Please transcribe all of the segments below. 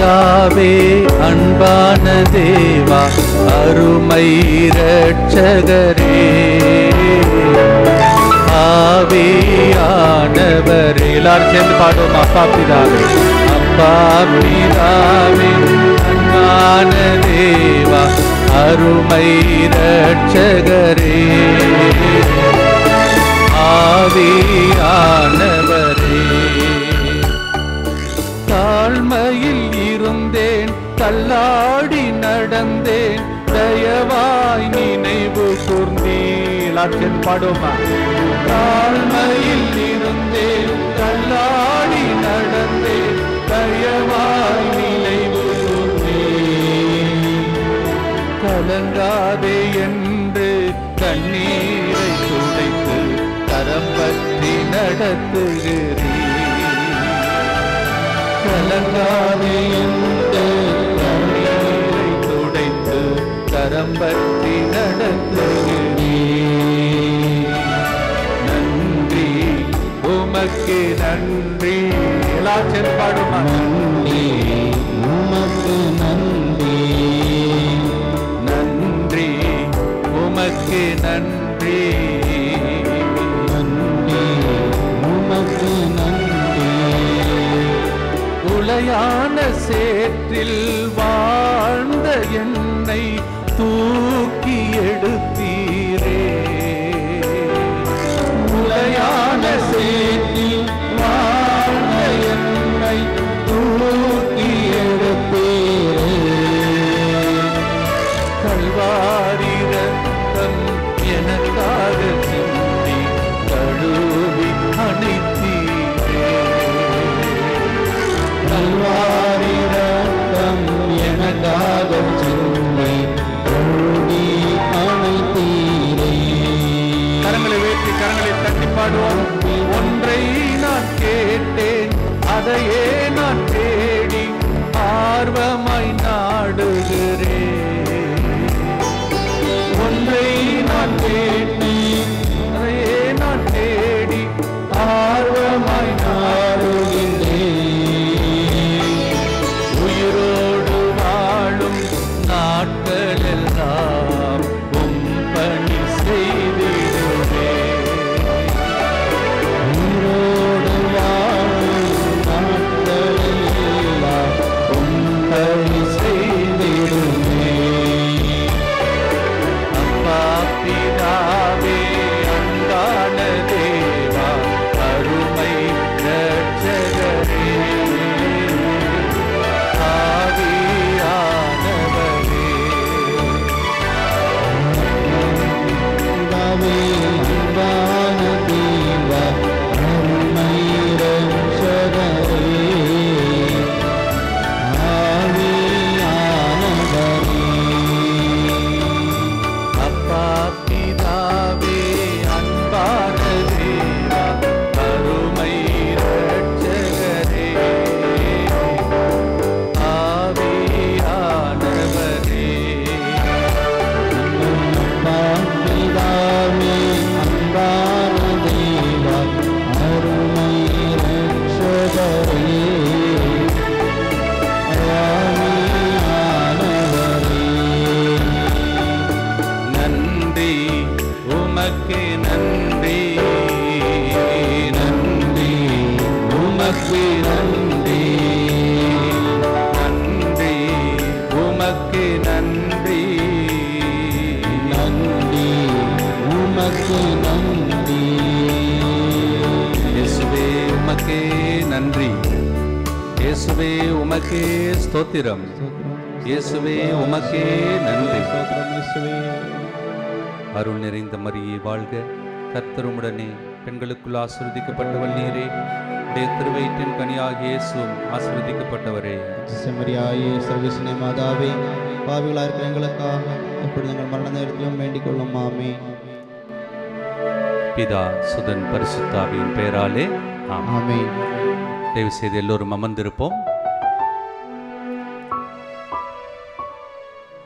பிதாவே அன்பான தேவா அருமை இரட்சகரே ஆவியானவரே எல்லாரும் சேர்ந்து பாடுவோம். அப்பா பிதாவே அப்பா பிதாவே அன்பான தேவா அருமை இரட்சகரே ஆவியானவரே தாழ்மையில் இருந்தேன் தள்ளாடி நடந்தேன் தயவாய் நினைவு கூர்ந்தீர் பாடுமா. தாழ்மையில் இருந்தேன் தள்ளாடி நடந்தேன் தயவாய் நினைவு கூர்ந்தீர் கலங்காதே என்று கண்ணீரை துடைத்து கரம் பற்றி நடத்துகிறீர். கலங்காதே என்று கண்ணீரை துடைத்து கரம் பற்றி நடத்துகிறீர். நன்றி உமக்கு நன்றி. எல்லாரும் பாடுமா. நன்றி உமக்கு நன்றி. நன்றி உமக்கு நன்றி. நன்றி உமக்கு நன்றி. உளையான சேற்றில் வாழ்ந்த என்னை தூக்கி எடுத்தீரே. உளையான சேற்றில் வாழ்ந்த என்னை தூக்கி எடுத்தீரே. கல்வாரி ரத்தம் எனக்காக சிந்தி கழுவி அணைத்தீரே. கல்வாரி ரத்தம் எனக்காக சிந்தி கழுவி அணைத்தீரே. கரங்களை வேற்றி கரங்களை தட்டி பாடுவோம். ஒன்றை நான் கேட்டேன் அதையே நான் தேடி ஆர்வமாய் நாடுகிறேன். ஒன்றை நான் கேட்டேன் அதையே நான் தேடி ஆர்வமாய் நாடுகிறேன். உயிரோடு வாழும் நாட்களெல்லாம் உம் பணி செய்திடுவேன். உயிரோடு வாழும் நாட்களெல்லாம் உம் பணி செய்திடுவேன். அப்பா பிதாவே அன்பான தேவா அருமை இரட்சகரே ஆவியானவரே. பிதாவே அன்பான தேவா அருமை இரட்சகரே ஆவியானவரே. அப்பா பிதாவே அன்பான தேவா அருமை இரட்சகரே ஆவியானவரே. அப்பா பிதாவே அன்பான தேவா அருமை இரட்சகரே ஆவியானவரே. நன்றி உமக்கு நன்றி. நன்றி உமக்கு நன்றி. நன்றி உமக்கு நன்றி. நன்றி உமக்கு நன்றி. இயேசுவே உமக்கே நன்றி. இயேசுவே உமக்கே ஸ்தோத்திரம். இயேசுவே உமக்கே நன்றி. அருள் நிறைந்த மரியே வாழ்க. கர்த்தர் உம்முடனே பெண்களுக்குள் ஆசீர்வதிக்கப்பட்டவள் நீரே. உடைய திருவயிற்றின் கனியாகிய இயேசுவும் ஆசீர்வதிக்கப்பட்டவரே. செம்மறியாயே சர்வீசனே மாதாவே பாவிகளாக இருக்கிற எங்களுக்காக எப்பொழுது எங்கள் மரண நேரத்திலும் வேண்டிக் கொள்ளும். ஆமே. பிதா சுதன் பரிசுத்தாவியின் பெயராலே ஆமென். ஆமே. தயவு செய்து எல்லோரும் அமர்ந்திருப்போம்.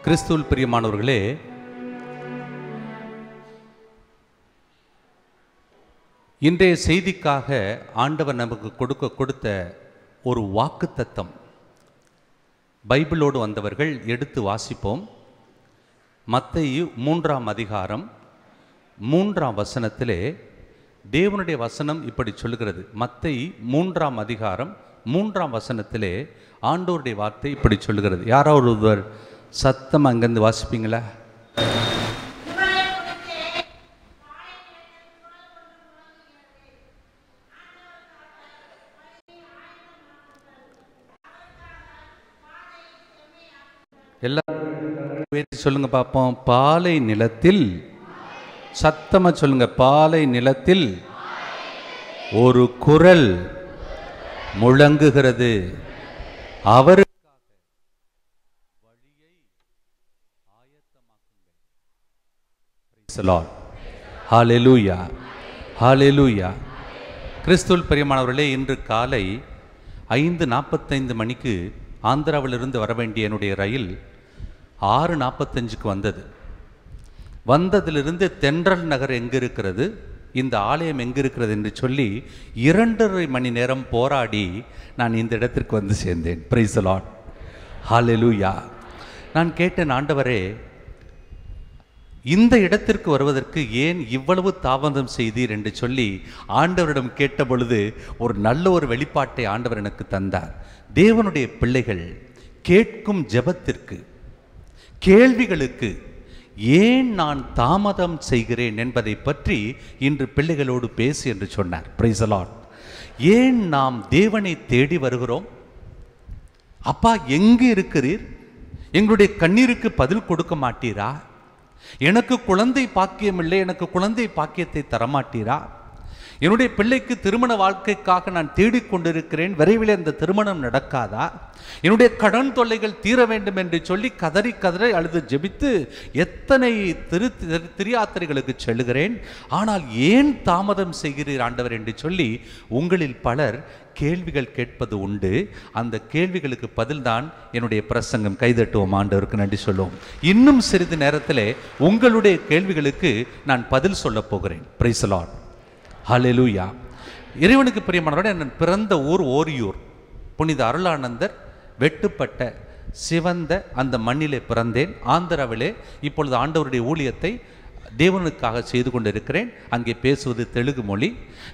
கிறிஸ்துவில் பிரியமானவர்களே, இன்றைய செய்திக்காக ஆண்டவர் நமக்கு கொடுத்த ஒரு வாக்குத்தத்தம் பைபிளோடு வந்தவர்கள் எடுத்து வாசிப்போம். மத்தேயு 3ஆம் அதிகாரம் 3ஆம் வசனத்திலே தேவனுடைய வசனம் இப்படி சொல்லுகிறது. மத்தேயு 3ஆம் அதிகாரம் 3ஆம் வசனத்திலே ஆண்டவருடைய வார்த்தை இப்படி சொல்லுகிறது. யாராவது ஒருவர் சத்தம் அங்கிருந்து வாசிப்பீங்களா? எல்லாரும் சொல்லுங்க பார்ப்போம். பாலை நிலத்தில், சத்தமா சொல்லுங்க, பாலை நிலத்தில் ஒரு குரல் முழங்குகிறது, அவருக்காக வழியை ஆயத்தமாக்குங்கள். Praise the Lord. Hallelujah. Hallelujah. கிறிஸ்துவில் பிரியமானவர்களே, இன்று காலை 5:45 மணிக்கு ஆந்திராவிலிருந்து வர வேண்டிய என்னுடைய ரயில் 6:45க்கு வந்தது. வந்ததிலிருந்து தென்றல் நகர் எங்கே இருக்கிறது, இந்த ஆலயம் எங்கே இருக்கிறது என்று சொல்லி 2.5 மணி நேரம் போராடி நான் இந்த இடத்திற்கு வந்து சேர்ந்தேன். Praise the Lord. ஹல்லேலூயா. நான் கேட்டேன், ஆண்டவரே, இந்த இடத்திற்கு வருவதற்கு ஏன் இவ்வளவு தாமதம் செய்தீர் என்று சொல்லி ஆண்டவரிடம் கேட்ட பொழுது ஒரு வெளிப்பாட்டை ஆண்டவர் எனக்கு தந்தார். தேவனுடைய பிள்ளைகள் கேட்கும் ஜெபத்திற்கு, கேள்விகளுக்கு ஏன் நான் தாமதம் செய்கிறேன் என்பதை பற்றி இன்று பிள்ளைகளோடு பேசு என்று சொன்னார். Price the Lord. ஏன் நாம் தேவனை தேடி வருகிறோம்? அப்பா எங்கு இருக்கிறீர்? எங்களுடைய கண்ணீருக்கு பதில் கொடுக்க மாட்டீரா? எனக்கு குழந்தை பாக்கியம் இல்லை, எனக்கு குழந்தை பாக்கியத்தை தரமாட்டீரா? என்னுடைய பிள்ளைக்கு திருமண வாழ்க்கைக்காக நான் தேடிக்கொண்டிருக்கிறேன், விரைவில் அந்த திருமணம் நடக்காதா? என்னுடைய கடன் தொல்லைகள் தீர வேண்டும் என்று சொல்லி கதறி கதறி அழுது ஜெபித்து எத்தனை திரியாத்திரைகளுக்கு செல்கிறேன். ஆனால் ஏன் தாமதம் செய்கிறீர் ஆண்டவர் என்று சொல்லி உங்களில் பலர் கேள்விகள் கேட்பது உண்டு. அந்த கேள்விகளுக்கு பதில்தான் என்னுடைய பிரசங்கம். கைதட்டுவோம், ஆண்டவருக்கு நன்றி சொல்லுவோம். இன்னும் சிறிது நேரத்தில் உங்களுடைய கேள்விகளுக்கு நான் பதில் சொல்ல போகிறேன். Praise the Lord. ஹல்லேலூயா. இறைவனுக்கு பிரியமானவர்களே, நான் பிறந்த ஊர் ஓரியூர். புனித அருளானந்தர் வெட்டுப்பட்ட சிவந்த அந்த மண்ணிலே பிறந்தேன். ஆந்திராவிலே இப்பொழுது ஆண்டவருடைய ஊழியத்தை தேவனுக்காக செய்து கொண்டிருக்கிறேன். அங்கே பேசுவது தெலுங்கு மொழி.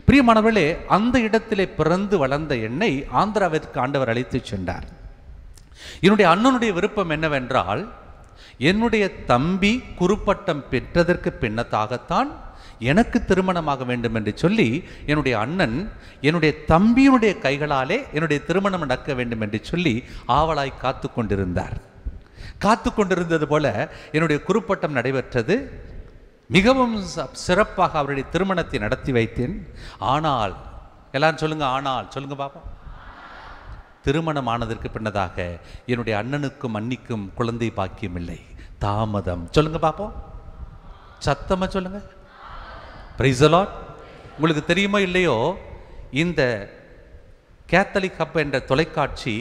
பிரியமானவர்களே, அந்த இடத்திலே பிறந்து வளர்ந்த என்னை ஆந்திராவிற்கு ஆண்டவர் அழைத்து சென்றார். என்னுடைய அண்ணனுடைய விருப்பம் என்னவென்றால், என்னுடைய தம்பி குருப்பட்டம் பெற்றதற்கு பின்னதாகத்தான் எனக்கு திருமணமாக வேண்டும் என்று சொல்லி என்னுடைய அண்ணன் என்னுடைய தம்பியினுடைய கைகளாலே என்னுடைய திருமணம் நடக்க வேண்டும் என்று சொல்லி ஆவலாய் காத்து கொண்டிருந்தார். காத்து கொண்டிருந்தது போல என்னுடைய குருப்பட்டம் நடைபெற்றது. மிகவும் சிறப்பாக அவருடைய திருமணத்தை நடத்தி வைத்தேன். ஆனால், எல்லாரும் சொல்லுங்க, ஆனால் சொல்லுங்க பாப்போம். திருமணம் ஆனதற்கு பின்னதாக என்னுடைய அண்ணனுக்கும் அன்னிக்கும் குழந்தை பாக்கியம் இல்லை, தாமதம். சொல்லுங்க பாப்போம், சத்தமா சொல்லுங்க. Price the Lord. உங்களுக்கு தெரியுமோ இல்லையோ, இந்த கேத்தலிக் ஹப் என்ற தொலைக்காட்சி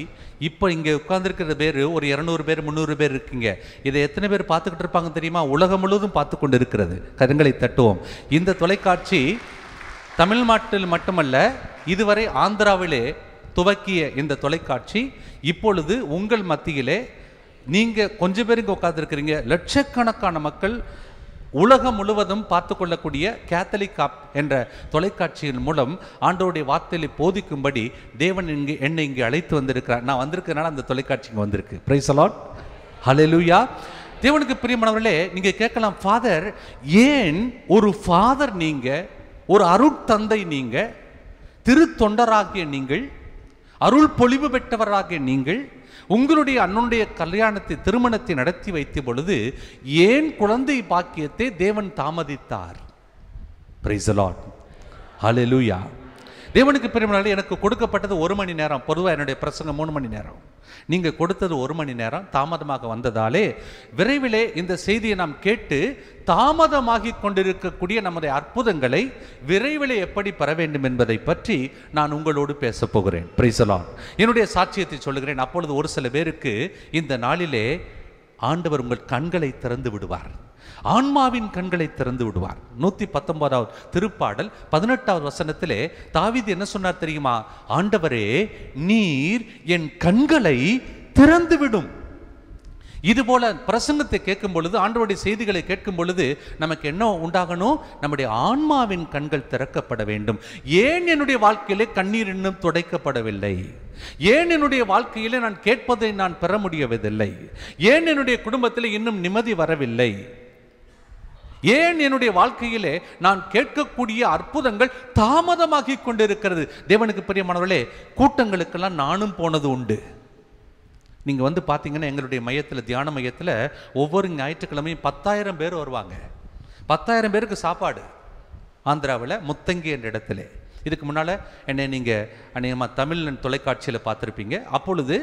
இப்போ இங்கே உட்கார்ந்துருக்கிற பேர் ஒரு 200 பேர் 300 பேர் இருக்கீங்க. இதை எத்தனை பேர் பார்த்துக்கிட்டு இருப்பாங்க தெரியுமா? உலகம் முழுவதும் பார்த்து கொண்டு இருக்கிறது. கரங்களை தட்டுவோம். இந்த தொலைக்காட்சி தமிழ்நாட்டில் மட்டுமல்ல, இதுவரை ஆந்திராவிலே துவக்கிய இந்த தொலைக்காட்சி இப்பொழுது உங்கள் மத்தியிலே நீங்கள் கொஞ்சம் பேர் இங்கே உட்கார்ந்துருக்கிறீங்க, லட்சக்கணக்கான மக்கள் உலகம் முழுவதும் பார்த்து கொள்ளக்கூடிய கேத்தலிக் ஹப் என்ற தொலைக்காட்சியின் மூலம் ஆண்டவருடைய வார்த்தையை போதிக்கும்படி தேவன் என்னை இங்கே அழைத்து வந்திருக்கிறார். நான் வந்திருக்கிறதுனால அந்த தொலைக்காட்சி இங்கே வந்திருக்கு. Praise the Lord. ஹல்லேலூயா. தேவனுக்கு பிரியமானவர்களே, நீங்கள் கேட்கலாம், ஃபாதர், ஏன் ஒரு ஃபாதர் நீங்கள், ஒரு அருட்தந்தை நீங்கள், திருத்தொண்டராகிய நீங்கள், அருள் பொழிவு பெற்றவராகிய நீங்கள் உங்களுடைய அண்ணனுடைய கல்யாணத்தை திருமணத்தை நடத்தி வைத்த பொழுது ஏன் குழந்தை பாக்கியத்தை தேவன் தாமதித்தார்? Price the Lord. ஹல்லேலூயா. தேவனுக்கு பிரியமானவர்களே, எனக்கு கொடுக்கப்பட்டது 1 மணி நேரம். பொதுவாக என்னுடைய பிரசங்கம் 3 மணி நேரம். நீங்கள் கொடுத்தது 1 மணி நேரம். தாமதமாக வந்ததாலே விரைவிலே இந்த செய்தியை நாம் கேட்டு தாமதமாகி கொண்டிருக்கக்கூடிய நம்முடைய அற்புதங்களை விரைவிலே எப்படி பெற வேண்டும் என்பதை பற்றி நான் உங்களோடு பேச போகிறேன். Praise the Lord. என்னுடைய சாட்சியத்தை சொல்லுகிறேன். அப்பொழுது ஒரு சில பேருக்கு இந்த நாளிலே ஆண்டவர் உங்கள் கண்களை திறந்து விடுவார், ஆன்மாவின் கண்களை திறந்து விடுவார். 119வது திருப்பாடல் 18வது வசனத்திலே தாவீது என்ன சொன்னார் தெரியுமா? ஆண்டவரே, நீர் என் கண்களை திறந்துவிடும். இதுபோல பிரசங்கத்தை கேட்கும் பொழுது, ஆண்டவருடைய செய்திகளை கேட்கும் பொழுது நமக்கு என்ன உண்டாகணும்? நம்முடைய ஆன்மாவின் கண்கள் திறக்கப்பட வேண்டும். ஏன் என்னுடைய வாழ்க்கையிலே கண்ணீர் இன்னும் துடைக்கப்படவில்லை? ஏன் என்னுடைய வாழ்க்கையிலே நான் கேட்பதை நான் பெற முடியவில்லை? ஏன் என்னுடைய குடும்பத்தில் இன்னும் நிம்மதி வரவில்லை? ஏன் என்னுடைய வாழ்க்கையிலே நான் கேட்கக்கூடிய அற்புதங்கள் தாமதமாகி கொண்டிருக்கிறது? தேவனுக்கு பிரியமானவர்களே, கூட்டங்களுக்கெல்லாம் நானும் போனது உண்டு. நீங்கள் வந்து பார்த்தீங்கன்னா எங்களுடைய மையத்தில், தியான மையத்தில் ஒவ்வொரு ஞாயிற்றுக்கிழமையும் 10,000 பேர் வருவாங்க. 10,000 பேருக்கு சாப்பாடு. ஆந்திராவில் முத்தங்கி என்ற இடத்துல. இதுக்கு முன்னால் என்னை நீங்கள் அநேகமாக தமிழ் தொலைக்காட்சியில் பார்த்துருப்பீங்க. அப்பொழுது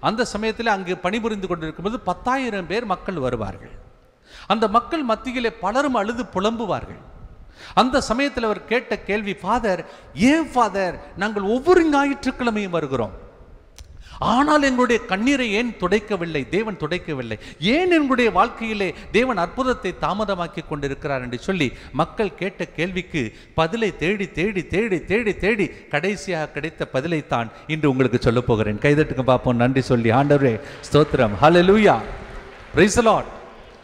அந்த சமயத்தில் அங்கு பணிபுரிந்து கொண்டிருக்கும்போது 10,000 பேர் மக்கள் வருவார்கள். அந்த மக்கள் மத்தியிலே பலரும் அழுது புலம்புவார்கள். அந்த சமயத்தில் அவர் கேட்ட கேள்வி, ஃபாதர், ஏன் ஃபாதர் நாங்கள் ஒவ்வொரு ஞாயிற்றுக்கிழமையும் வருகிறோம், ஆனால் எங்களுடைய கண்ணீரை ஏன் துடைக்கவில்லை? தேவன் துடைக்கவில்லை. ஏன் எங்களுடைய வாழ்க்கையிலே தேவன் அற்புதத்தை தாமதமாக்கி கொண்டிருக்கிறார் என்று சொல்லி மக்கள் கேட்ட கேள்விக்கு பதிலை தேடி தேடி தேடி தேடி தேடி கடைசியாக கிடைத்த பதிலைத்தான் இன்று உங்களுக்கு சொல்ல போகிறேன். கைதட்டுக்கு பார்ப்போம், நன்றி சொல்லி. ஆண்டவரே ஸ்தோத்திரம், ஹல்லேலூயா, பிரைஸ் தி லார்ட்,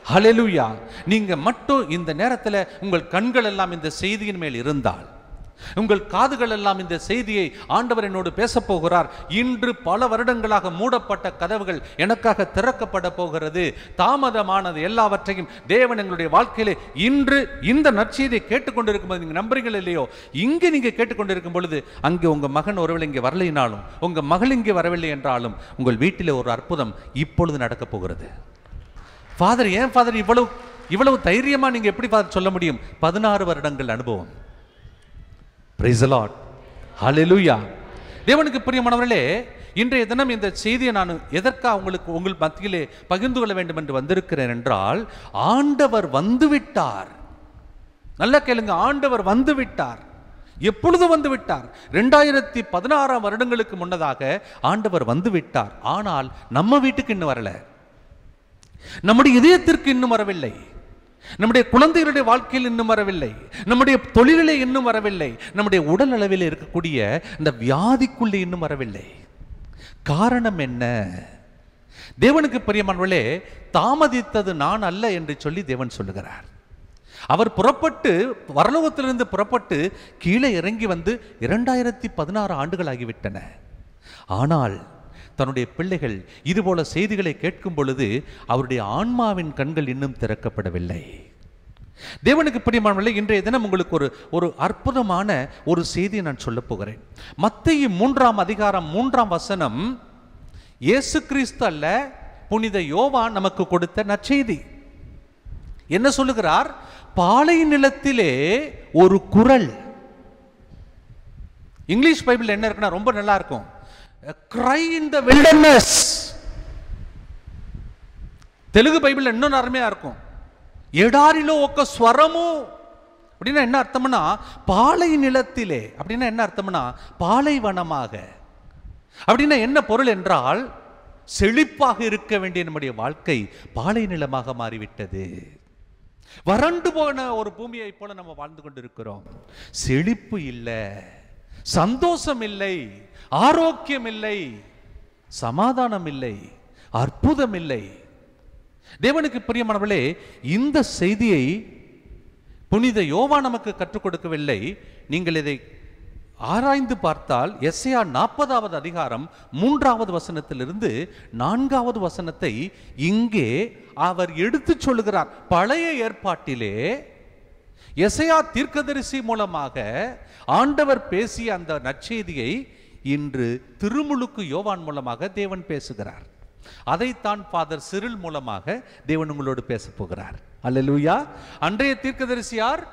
ஹல்லேலூயா. நீங்க மட்டும் இந்த நேரத்தில் உங்கள் கண்கள் எல்லாம் இந்த செய்தியின் மேல் இருந்தால், உங்கள் காதுகள் எல்லாம் இந்த செய்தியை ஆண்டவர் என்னோடு பேச போகிறார், இன்று பல வருடங்களாக மூடப்பட்ட கதவுகள் எனக்காக திறக்கப்பட போகிறது, தாமதமானது எல்லாவற்றையும் தேவன் எங்களுடைய வாழ்க்கையிலே இன்று இந்த நற்செய்தியை கேட்டுக்கொண்டிருக்கும் போது, நீங்க நம்புறீங்களோ இல்லையோ, இங்கே நீங்க கேட்டுக்கொண்டிருக்கும் பொழுது அங்கே உங்க மகன் ஒருவேளை இங்கே வரலைனாலும், உங்க மகள் இங்கே வரவில்லை என்றாலும், உங்கள் வீட்டிலே ஒரு அற்புதம் இப்பொழுது நடக்க போகிறது. ஃபாதர், ஏன் ஃபாதர் இவ்வளவு தைரியமா நீங்க எப்படி ஃபாதர் சொல்ல முடியும்? 16 வருடங்கள் அனுபவம். Price the Lord, hallelujah. தேவனுக்கு பிரியமானவர்களே, இன்றைய தினம் இந்த செய்தியை நான் எதற்காக உங்கள் மத்தியிலே பகிர்ந்து கொள்ள வேண்டும் என்று வந்திருக்கிறேன் என்றால், ஆண்டவர் வந்துவிட்டார். நல்லா கேளுங்க, ஆண்டவர் வந்துவிட்டார். எப்பொழுது வந்துவிட்டார்? 2016 வருடங்களுக்கு முன்னதாக ஆண்டவர் வந்துவிட்டார். ஆனால் நம்ம வீட்டுக்கு இன்னும் வரல, நம்முடைய இதயத்திற்கு இன்னும் வரவில்லை, நம்முடைய குழந்தைகளுடைய வாழ்க்கையில் இன்னும் வரவில்லை, நம்முடைய தொழிலிலே இன்னும் வரவில்லை, நம்முடைய உடல் அளவில் இருக்கக்கூடிய இந்த வியாதிக்குள்ளே இன்னும் வரவில்லை. காரணம் என்ன? தேவனுக்கு பிரியமானவர்களே, தாமதித்தது நான் அல்ல என்று சொல்லி தேவன் சொல்லுகிறார். அவர் புறப்பட்டு, பரலோகத்திலிருந்து புறப்பட்டு கீழே இறங்கி வந்து 2016 ஆண்டுகள் ஆகிவிட்டன. ஆனால் தன்னுடைய பிள்ளைகள் இதுபோல செய்திகளை கேட்கும் பொழுது அவருடைய ஆன்மாவின் கண்கள் இன்னும் திறக்கப்படவில்லை. தேவனுக்கு பிரியமானவர்களே, இன்றைய தினம் உங்களுக்கு ஒரு அற்புதமான ஒரு செய்தியை நான் சொல்ல போகிறேன். மத்தேயு 3ஆம் அதிகாரம் 3ஆம் வசனம், இயேசு கிறிஸ்து அல்ல, புனித யோவான் நமக்கு கொடுத்த நற்செய்தி. என்ன சொல்லுகிறார்? பாலை நிலத்திலே ஒரு குரல். இங்கிலீஷ் பைபிள் என்ன இருக்குன்னா ரொம்ப நல்லா இருக்கும், a cry in the wilderness. Telugu Bible இன்னும் அருமையா இருக்கும், எடாரிலோ ஒக்க ஸ்வரமு. அப்படின்னா என்ன அர்த்தம்னா, பாலை நிலத்திலே. அப்படின்னா என்ன அர்த்தம்னா, பாலைவனமாக. அப்படின்னா என்ன பொருள் என்றால், செழிப்பாக இருக்க வேண்டிய நம்முடைய வாழ்க்கை பாலை நிலமாக மாறிவிட்டது. வறண்டு போன ஒரு பூமியை போல நம்ம வாழ்ந்து கொண்டிருக்கிறோம். செழிப்பு இல்லை, சந்தோஷம் இல்லை, ஆரோக்கியம் இல்லை, சமாதானம் இல்லை, அற்புதம் இல்லை. தேவனுக்கு பிரியமானவர்களே, இந்த செய்தியை புனித யோவான் நமக்கு கற்றுக் கொடுக்கவில்லை. நீங்கள் இதை ஆராய்ந்து பார்த்தால் எசேயா 40வது அதிகாரம் 3வது வசனத்திலிருந்து 4வது வசனத்தை இங்கே அவர் எடுத்து சொல்லுகிறார். பழைய ஏற்பாட்டிலே எசேயா தீர்க்கதரிசி மூலமாக ஆண்டவர் பேசிய அந்த நற்செய்தியை இன்று திருமுழுக்கு யோவான் மூலமாக தேவன் பேசுகிறார். அதைத்தான் ஃபாதர் சிரில் மூலமாக தேவன் உங்களோடு பேச போகிறார். அல்லேலூயா. அன்றைய தீர்க்கதரிசி யார்?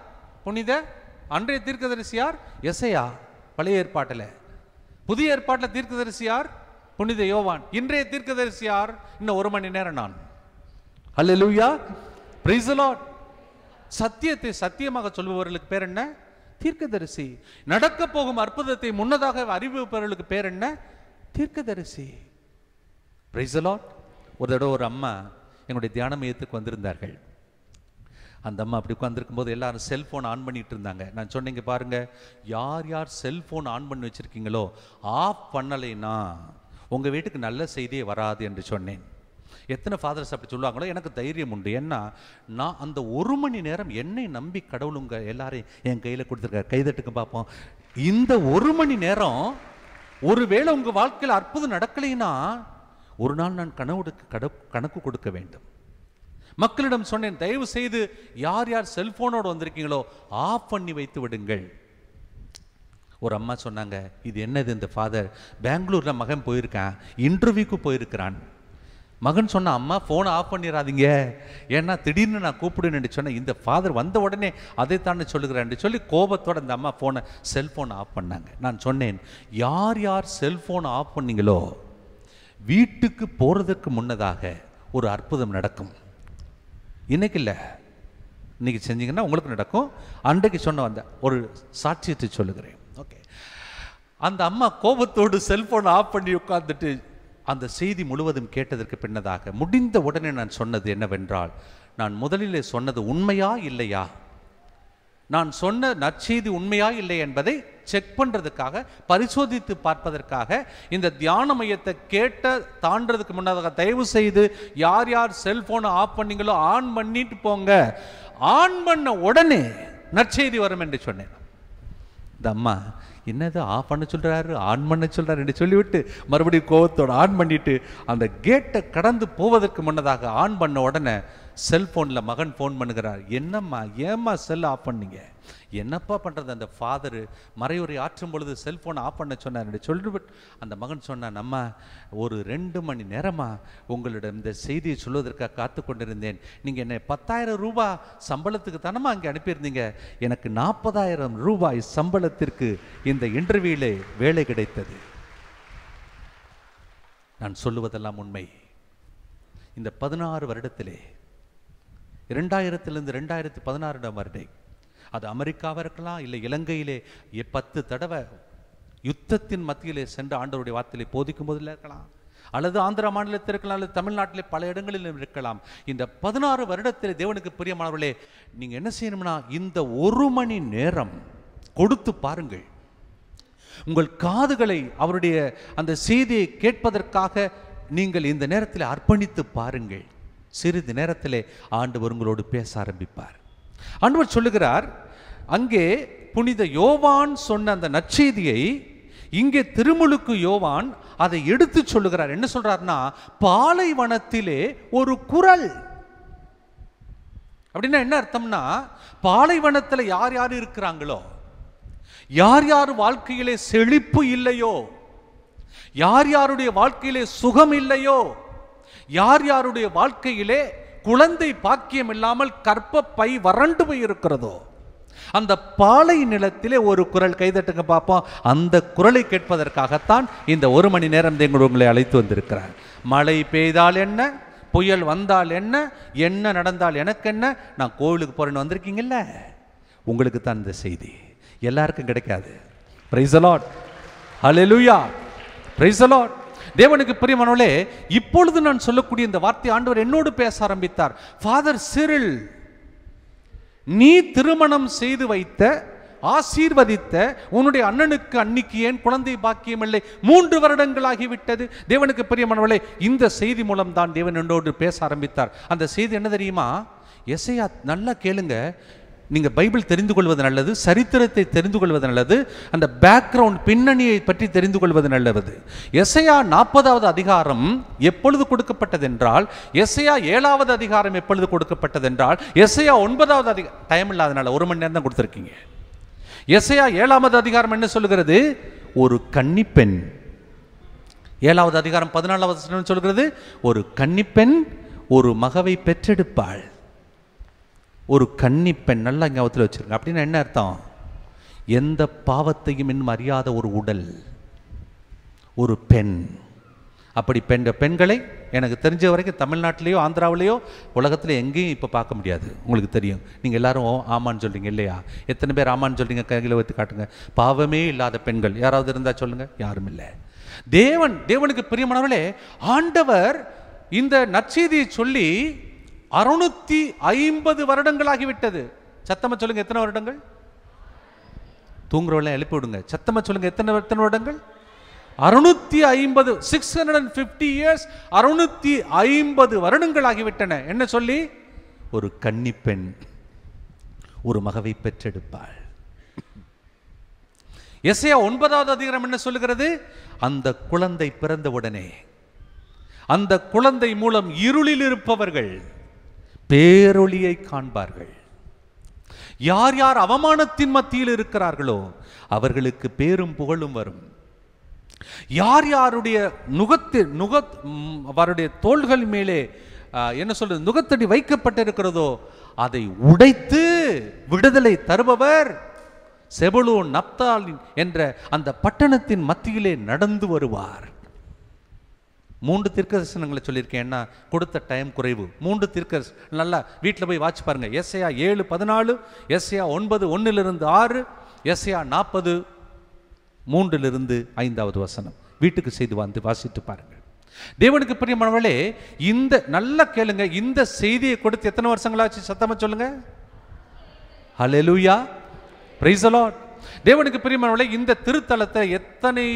அன்றைய தீர்க்கதரிசி யார்? எசேயா பழைய ஏற்பாட்டில். புதிய ஏற்பாட்டில் தீர்க்கதரிசி யார்? புனித யோவான். இன்றைய தீர்க்கதரிசி யார்? இன்னும் 1 மணி நேரம் நான். அல்லேலூயா, பிரைஸ் தி லார்ட். சத்தியத்தை சத்தியமாக சொல்பவர்களுக்கு பேர் என்ன? தீர்க்கதரிசி. நடக்க போகும் அற்புதத்தை முன்னதாக அறிவிப்பவர்களுக்கு பேர் என்ன? தீர்க்கதரிசி. Price the Lord. ஒரு தடவை ஒரு அம்மா என்னுடைய தியான மையத்துக்கு வந்திருந்தார்கள். அந்த அம்மா அப்படி உட்காந்துருக்கும் போது எல்லாரும் செல்ஃபோன் ஆன் பண்ணிட்டு இருந்தாங்க. நான் சொன்னீங்க பாருங்க, யார் யார் செல்ஃபோன் ஆன் பண்ணி வச்சிருக்கீங்களோ, ஆஃப் பண்ணலைன்னா உங்கள் வீட்டுக்கு நல்ல செய்தியே வராது என்று சொன்னேன். எத்தனை ஃபாதர்ஸ் அப்படி சொல்லுவாங்களோ எனக்கு தைரியம் உண்டு. ஏன்னா நான் அந்த 1 மணி நேரம் என்னை நம்பி கடவுளுங்க எல்லாரையும் என் கையில் கொடுத்துருக்காரு. கைதட்டுக்கு பார்ப்போம். இந்த 1 மணி நேரம் ஒருவேளை உங்கள் வாழ்க்கையில் அற்புதம் நடக்கலைன்னா ஒரு நாள் நான் கணக்கு கொடுக்க வேண்டும். மக்களிடம் சொன்னேன், தயவு செய்து யார் யார் செல்போனோடு வந்திருக்கீங்களோ ஆஃப் பண்ணி வைத்து விடுங்கள். ஒரு அம்மா சொன்னாங்க, இது என்னது இந்த ஃபாதர் பெங்களூரில் மகன் போயிருக்கான், இன்டர்வியூக்கு போயிருக்கிறான். மகன் சொன்ன, அம்மா ஃபோனை ஆஃப் பண்ணிடாதீங்க, ஏன்னா திடீர்னு நான் கூப்பிடுன்னு சொன்னேன். இந்த ஃபாதர் வந்த உடனே அதைத்தானே சொல்லுகிறேன் சொல்லி கோபத்தோடு அந்த அம்மா செல்ஃபோனை ஆஃப் பண்ணாங்க. நான் சொன்னேன், யார் யார் செல்ஃபோனை ஆஃப் பண்ணீங்களோ வீட்டுக்கு போகிறதுக்கு முன்னதாக ஒரு அற்புதம் நடக்கும். இன்னைக்கு இல்லை, இன்னைக்கு செஞ்சீங்கன்னா உங்களுக்கு நடக்கும். அன்றைக்கு சொன்ன வந்த ஒரு சாட்சியத்தை சொல்லுகிறேன். ஓகே, அந்த அம்மா கோபத்தோடு செல்போன் ஆஃப் பண்ணி உட்கார்ந்துட்டு அந்த செய்தி முழுவதும் கேட்டதற்கு பின்னதாக முடிந்த உடனே நான் சொன்னது என்னவென்றால், நான் முதலிலே சொன்னது உண்மையா இல்லையா, நான் சொன்ன நற்செய்தி உண்மையா இல்லை என்பதை செக் பண்ணுறதுக்காக, பரிசோதித்து பார்ப்பதற்காக இந்த தியான மையத்தை தாண்டதுக்கு முன்னதாக தயவு செய்து யார் யார் செல்போனை ஆஃப் பண்ணீங்களோ ஆன் பண்ணிட்டு போங்க, ஆன் பண்ண உடனே நற்செய்தி வரும் என்று சொன்னேன். இந்த அம்மா என்னது ஆஃப் பண்ண சொல்கிறாரு, ஆன் பண்ண சொல்கிறாரு என்று சொல்லிவிட்டு மறுபடியும் கோபத்தோடு ஆன் பண்ணிட்டு அந்த கேட்டை கடந்து போவதற்கு முன்னதாக ஆன் பண்ண உடனே செல்ஃபோனில் மகன் ஃபோன் பண்ணுகிறார். என்னம்மா ஏம்மா செல் ஆஃப் பண்ணீங்க? என்னப்பா பண்ணுறது, அந்த ஃபாதரு மறையுரை ஆற்றும் பொழுது செல்ஃபோனை ஆஃப் பண்ண சொன்னார் என்று சொல்லிவிட்டு அந்த மகன் சொன்னான், அம்மா ஒரு 2 மணி நேரமாக உங்களிடம் இந்த செய்தியை சொல்வதற்காக காத்து கொண்டிருந்தேன். நீங்கள் என்னை 10,000 ரூபாய் சம்பளத்துக்கு தானமா அங்கே அனுப்பியிருந்தீங்க, எனக்கு 40,000 ரூபாய் சம்பளத்திற்கு இந்த இன்டர்வியூலே வேலை கிடைத்தது. நான் சொல்லுவதெல்லாம் உண்மை. இந்த 16 வருடத்திலே 2000 2016 வருடம், அது அமெரிக்காவாக இருக்கலாம், இல்லை இலங்கையிலே 10 தடவை யுத்தத்தின் மத்தியிலே சென்ற ஆண்டவருடைய வார்த்தையை போதிக்கும் போதில் இருக்கலாம், அல்லது ஆந்திரா மாநிலத்தில் இருக்கலாம், அல்லது தமிழ்நாட்டிலே பல இடங்களிலும் இருக்கலாம். இந்த 16 வருடத்தில் தேவனுக்கு பிரியமானவர்களே, நீங்கள் என்ன செய்யணும்னா இந்த 1 மணி நேரம் கொடுத்து பாருங்கள். உங்கள் காதுகளை அவருடைய அந்த செய்தியை கேட்பதற்காக நீங்கள் இந்த நேரத்தில் அர்ப்பணித்து பாருங்கள். சிறிது நேரத்திலே ஆண்டவர் உங்களோடு பேச ஆரம்பிப்பார். ஆண்டவர் சொல்லுகிறார், அங்கே புனித யோவான் சொன்ன அந்த நற்செய்தியை இங்கே திருமுழுக்கு யோவான் அதை எடுத்து சொல்லுகிறார். என்ன சொல்றார்னா, பாலைவனத்திலே ஒரு குரல். அப்படின்னா என்ன அர்த்தம்னா, பாலைவனத்தில் யார் யார் இருக்கிறாங்களோ, யார் யார் வாழ்க்கையிலே செழிப்பு இல்லையோ, யார் யாருடைய வாழ்க்கையிலே சுகம் இல்லையோ, யார் யாருடைய வாழ்க்கையிலே குழந்தை பாக்கியம் இல்லாமல் கற்பப்பை வறண்டு போய் இருக்கிறதோ, அந்த பாலை நிலத்திலே ஒரு குரல். கைதட்டுங்க பார்ப்போம். அந்த குரலை கேட்பதற்காகத்தான் இந்த 1 மணி நேரம் உங்களை அழைத்து வந்திருக்கிறார். மழை பெய்தால் என்ன, புயல் வந்தால் என்ன, என்ன நடந்தால் எனக்கு என்ன, நான் கோவிலுக்கு போறேன்னு வந்திருக்கீங்கல்ல, உங்களுக்கு தான் இந்த செய்தி. எல்லாருக்கும் கிடைக்காது. Price the Lord, hallelujah, praise the Lord. தேவனுக்கு பிரியமானவர்களே, இப்பொழுது நான் சொல்லக்கூடிய இந்த வார்த்தை ஆண்டவர் என்னோடு பேச ஆரம்பித்தார். ஃபாதர் சிரில், நீ திருமணம் செய்து வைத்த ஆசீர்வதித்த உன்னுடைய அண்ணனுக்கு அன்னிக்கு ஏன் குழந்தை பாக்கியம் இல்லை? 3 வருடங்களாகிவிட்டது. தேவனுக்கு பிரியமானவர்களே, இந்த செய்தி மூலம் தான் தேவன் என்னோடு பேச ஆரம்பித்தார். அந்த செய்தி என்ன தெரியுமா? எசையா, நல்லா கேளுங்க. நீங்கள் பைபிள் தெரிந்து கொள்வது நல்லது, சரித்திரத்தை தெரிந்து கொள்வது நல்லது, அந்த பேக்ரவுண்ட் பின்னணியை பற்றி தெரிந்து கொள்வது நல்லது. எசையா 40வது அதிகாரம் எப்பொழுது கொடுக்கப்பட்டது என்றால், எசையா 7வது அதிகாரம் எப்பொழுது கொடுக்கப்பட்டது என்றால், எசையா 9வது அதிகாரம். டைம் இல்லாதனால 1 மணி நேரம் தான் கொடுத்துருக்கீங்க. எசையா 7வது அதிகாரம் என்ன சொல்லுகிறது? ஒரு கன்னிப்பெண். 7வது அதிகாரம் 14வது வசனம் சொல்கிறது, ஒரு கன்னிப்பெண் ஒரு மகவை பெற்றெடுப்பாள். ஒரு கன்னி பெண். நல்லா ஞாபகத்தில் வச்சிருங்க. அப்படின்னா என்ன அர்த்தம்? எந்த பாவத்தையும் இன்னும் அறியாத ஒரு உடல், ஒரு பெண். அப்படி பெண்களை எனக்கு தெரிஞ்ச வரைக்கும் தமிழ்நாட்டிலேயோ ஆந்திராவிலேயோ உலகத்தில் எங்கேயும் இப்போ பார்க்க முடியாது. உங்களுக்கு தெரியும். நீங்கள் எல்லாரும் ஆமான்னு சொல்கிறீங்க இல்லையா? எத்தனை பேர் ஆமான்னு சொல்கிறீங்க? கையில் வைத்து காட்டுங்க. பாவமே இல்லாத பெண்கள் யாராவது இருந்தால் சொல்லுங்கள். யாரும் இல்லை. தேவனுக்கு பிரியமானவர்களே, ஆண்டவர் இந்த நற்செய்தியை சொல்லி 650 வருடங்களாகிவிட்டது. சத்தமா சொல்லுங்க, எத்தனை வருடங்கள்? தூங்குறவெல்லாம் எழுப்பி விடுங்க. சத்தமா சொல்லுங்க, எத்தனை வருடங்கள்? 650 years, 650 வருடங்கள் ஆகிவிட்டன. என்ன சொல்லி? ஒரு கன்னிப்பெண் ஒரு மகவை பெற்றெடுப்பாள். எசேயா 9வது அதிகாரம் என்ன சொல்லுகிறது? அந்த குழந்தை பிறந்தவுடனே அந்த குழந்தை மூலம் இருளில் இருப்பவர்கள் பேரொளியை காண்பார்கள். யார் யார் அவமானத்தின் மத்தியில் இருக்கிறார்களோ அவர்களுக்கு பேரும் புகழும் வரும். யார் யாருடைய அவருடைய தோள்கள் மேலே என்ன சொல்றது நுகத்தடி வைக்கப்பட்டிருக்கிறதோ அதை உடைத்து விடுதலை தருபவர் செபுலூன் நப்தாலி என்ற அந்த பட்டணத்தின் மத்தியிலே நடந்து வருவார். 3 தீர்க்கதரிசனங்களை சொல்லியிருக்கேன். என்ன கொடுத்த டைம் குறைவு. 3 தீர்க்கதரிசனம் நல்லா வீட்டில் போய் வாட்சி பாருங்க. எசேயா 7:14, எசேயா 9:1-6, எசேயா 40:3-5வது வசனம். வீட்டுக்கு செய்து வந்து வாசித்து பாருங்க. தேவனுக்கு பிரியமானவர்களே, இந்த நல்ல கேளுங்க, இந்த செய்தியை கொடுத்து எத்தனை வருஷங்களாச்சு? சத்தமா சொல்லுங்க. ஹல்லேலூயா, பிரைஸ் தி லார்ட். தேவனுக்கு பிரியமானவர்களே, இந்த திருத்தலத்தை எத்தனை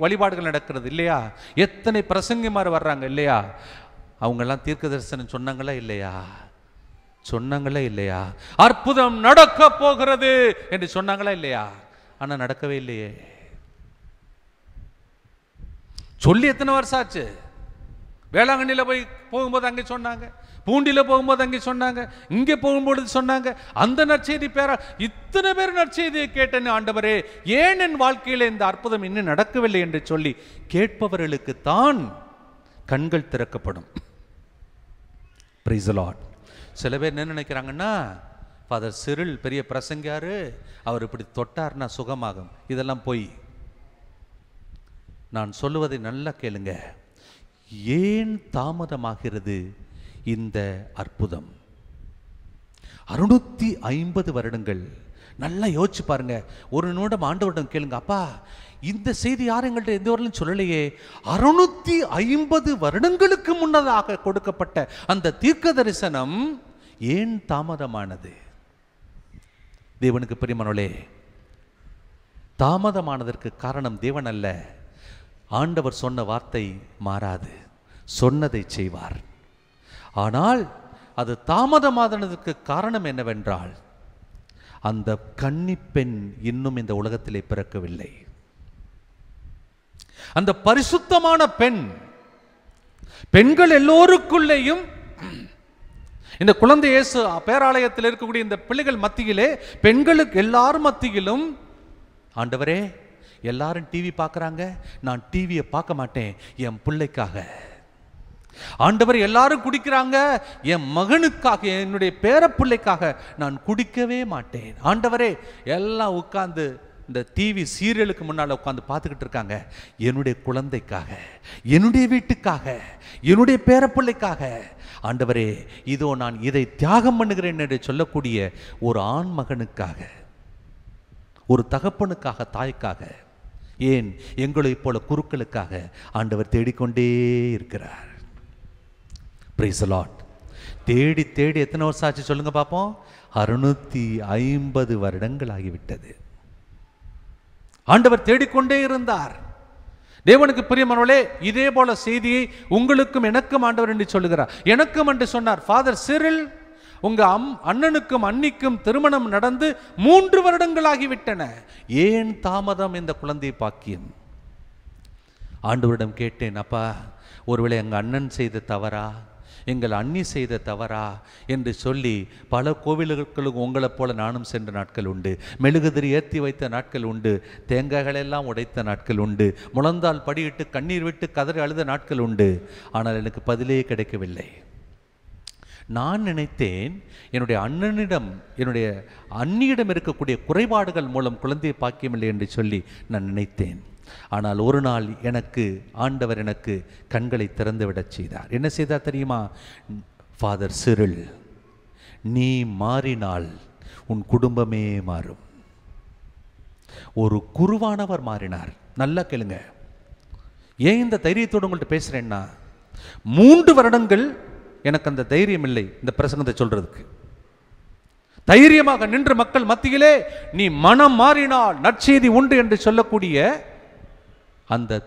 வழிபாடுகள் நடக்கிறது இல்லையா? எத்தனை பிரசங்கிமார் வர்றாங்க இல்லையா? அவங்கெல்லாம் தீர்க்க தரிசனம் சொன்னாங்களா இல்லையா? சொன்னாங்களா இல்லையா? அற்புதம் நடக்க போகிறது என்று சொன்னாங்களா இல்லையா? ஆனா நடக்கவே இல்லையே. சொல்லி எத்தனை வருஷம் ஆச்சு? வேளாங்கண்ணியில் போகும்போது அங்கே சொன்னாங்க, பூண்டியில் போகும்போது அங்கே சொன்னாங்க, இங்கே போகும்போது சொன்னாங்க. அந்த நற்செய்தி பேரா இத்தனை பேர் நற்செய்தியை கேட்டேன்னு, ஆண்டவரே ஏன் என் வாழ்க்கையில் இந்த அற்புதம் இன்னும் நடக்கவில்லை என்று சொல்லி கேட்பவர்களுக்கு தான் கண்கள் திறக்கப்படும். Price the Lord. சில பேர் என்ன நினைக்கிறாங்கன்னா, ஃபாதர் சிரில் பெரிய பிரசங்கியாரு, அவர் இப்படி தொட்டார்னா சுகமாகும். இதெல்லாம் போய். நான் சொல்லுவதை நல்லா கேளுங்க. ஏன் தாமதமாகிறது இந்த அற்புதம்? 650 வருடங்கள். நல்லா யோசிச்சு பாருங்க. ஒரு நிமிடம் ஆண்டவரிடம் கேளுங்க, அப்பா இந்த செய்தி யாரும் எங்கள்கிட்ட எந்த வரலும் சொல்லலையே. 650 வருடங்களுக்கு முன்னதாக கொடுக்கப்பட்ட அந்த தீர்க்க தரிசனம் ஏன் தாமதமானது? தேவனுக்கு பிரியமானவர்களே, தாமதமானதற்கு காரணம் தேவன் அல்ல. ஆண்டவர் சொன்ன வார்த்தை மாறாது, சொன்னதை செய்வார். ஆனால் அது தாமதமானதற்கு காரணம் என்னவென்றால், அந்த கன்னிப்பெண் இன்னும் இந்த உலகத்திலே பிறக்கவில்லை. அந்த பரிசுத்தமான பெண், பெண்கள் எல்லோருக்குள்ளேயும் இந்த குழந்தை இயேசு பேராலயத்தில் இருக்கக்கூடிய இந்த பிள்ளைகள் மத்தியிலே, பெண்களுக்கு எல்லாரும் மத்தியிலும், ஆண்டவரே எல்லாரும் டிவி பார்க்குறாங்க, நான் டிவியை பார்க்க மாட்டேன் என் பிள்ளைக்காக. ஆண்டவர் எல்லாரும் குடிக்கிறாங்க, என் மகனுக்காக, என்னுடைய பேர பிள்ளைக்காக நான் குடிக்கவே மாட்டேன். ஆண்டவரே எல்லாம் உட்கார்ந்து இந்த டிவி சீரியலுக்கு முன்னால் உட்காந்து பார்த்துக்கிட்டு இருக்காங்க, என்னுடைய குழந்தைக்காக, என்னுடைய வீட்டுக்காக, என்னுடைய பேர பிள்ளைக்காக. ஆண்டவரே இதோ நான் இதை தியாகம் பண்ணுகிறேன் என்று சொல்லக்கூடிய ஒரு ஆண் மகனுக்காக, ஒரு தகப்பனுக்காக, தாய்க்காக, ஏன் எங்களைப் போல குருக்களுக்காக ஆண்டவர் தேடிக்கொண்டே இருக்கிறார். Price the Lord. தேடி தேடி எத்தனை வருஷம் ஆச்சு சொல்லுங்க பார்ப்போம்? 650 வருடங்கள் ஆகிவிட்டது. ஆண்டவர் தேடிக்கொண்டே இருந்தார். தேவனுக்கு பிரியமானவர்களே, இதே போல செய்தியை உங்களுக்கும் எனக்கும் ஆண்டவர் என்று சொல்லுகிறார். எனக்கும் என்று சொன்னார். ஃபாதர் சிரில், உங்க அண்ணனுக்கும் அன்னிக்கும் திருமணம் நடந்து 3 வருடங்கள் ஆகிவிட்டன. ஏன் தாமதம் இந்த குழந்தை பாக்கியம்? ஆண்டவரிடம் கேட்டேன், அப்பா ஒருவேளை எங்கள் அண்ணன் செய்த தவறா, எங்கள் அண்ணி செய்த தவறா என்று சொல்லி பல கோவில்களுக்கு உங்களைப் போல நானும் சென்ற நாட்கள் உண்டு. மெழுகுதிரி ஏற்றி வைத்த நாட்கள் உண்டு. தேங்காய்களெல்லாம் உடைத்த நாட்கள் உண்டு. முழந்தால் படியிட்டு கண்ணீர் விட்டு கதறி அழுத நாட்கள் உண்டு. ஆனால் எனக்கு பதிலே கிடைக்கவில்லை. நான் நினைத்தேன், என்னுடைய அண்ணனிடம், என்னுடைய அண்ணியிடம் இருக்கக்கூடிய குறைபாடுகள் மூலம் குழந்தையை பாக்கியமில்லை என்று சொல்லி நான் நினைத்தேன். ஆனால் ஒரு நாள் எனக்கு ஆண்டவர் எனக்கு கண்களை திறந்துவிடச் செய்தார். என்ன செய்தார் தெரியுமா? ஃபாதர் சிரில், நீ மாறினால் உன் குடும்பமே மாறும். ஒரு குருவானவர் மாறினார். நல்லா கேளுங்க. ஏன் இந்த தைரியத்தோடு உங்கள்கிட்ட பேசுறேன்னா, 3 வருடங்கள் எனக்கு அந்த தைரியம் இல்லை இந்த பிரசங்கத்தை சொல்றதுக்கு. தைரியமாக நின்று மக்கள் மத்தியிலே நீ மனம் மாறினால் நற்செய்தி உண்டு என்று சொல்லக்கூடிய அந்த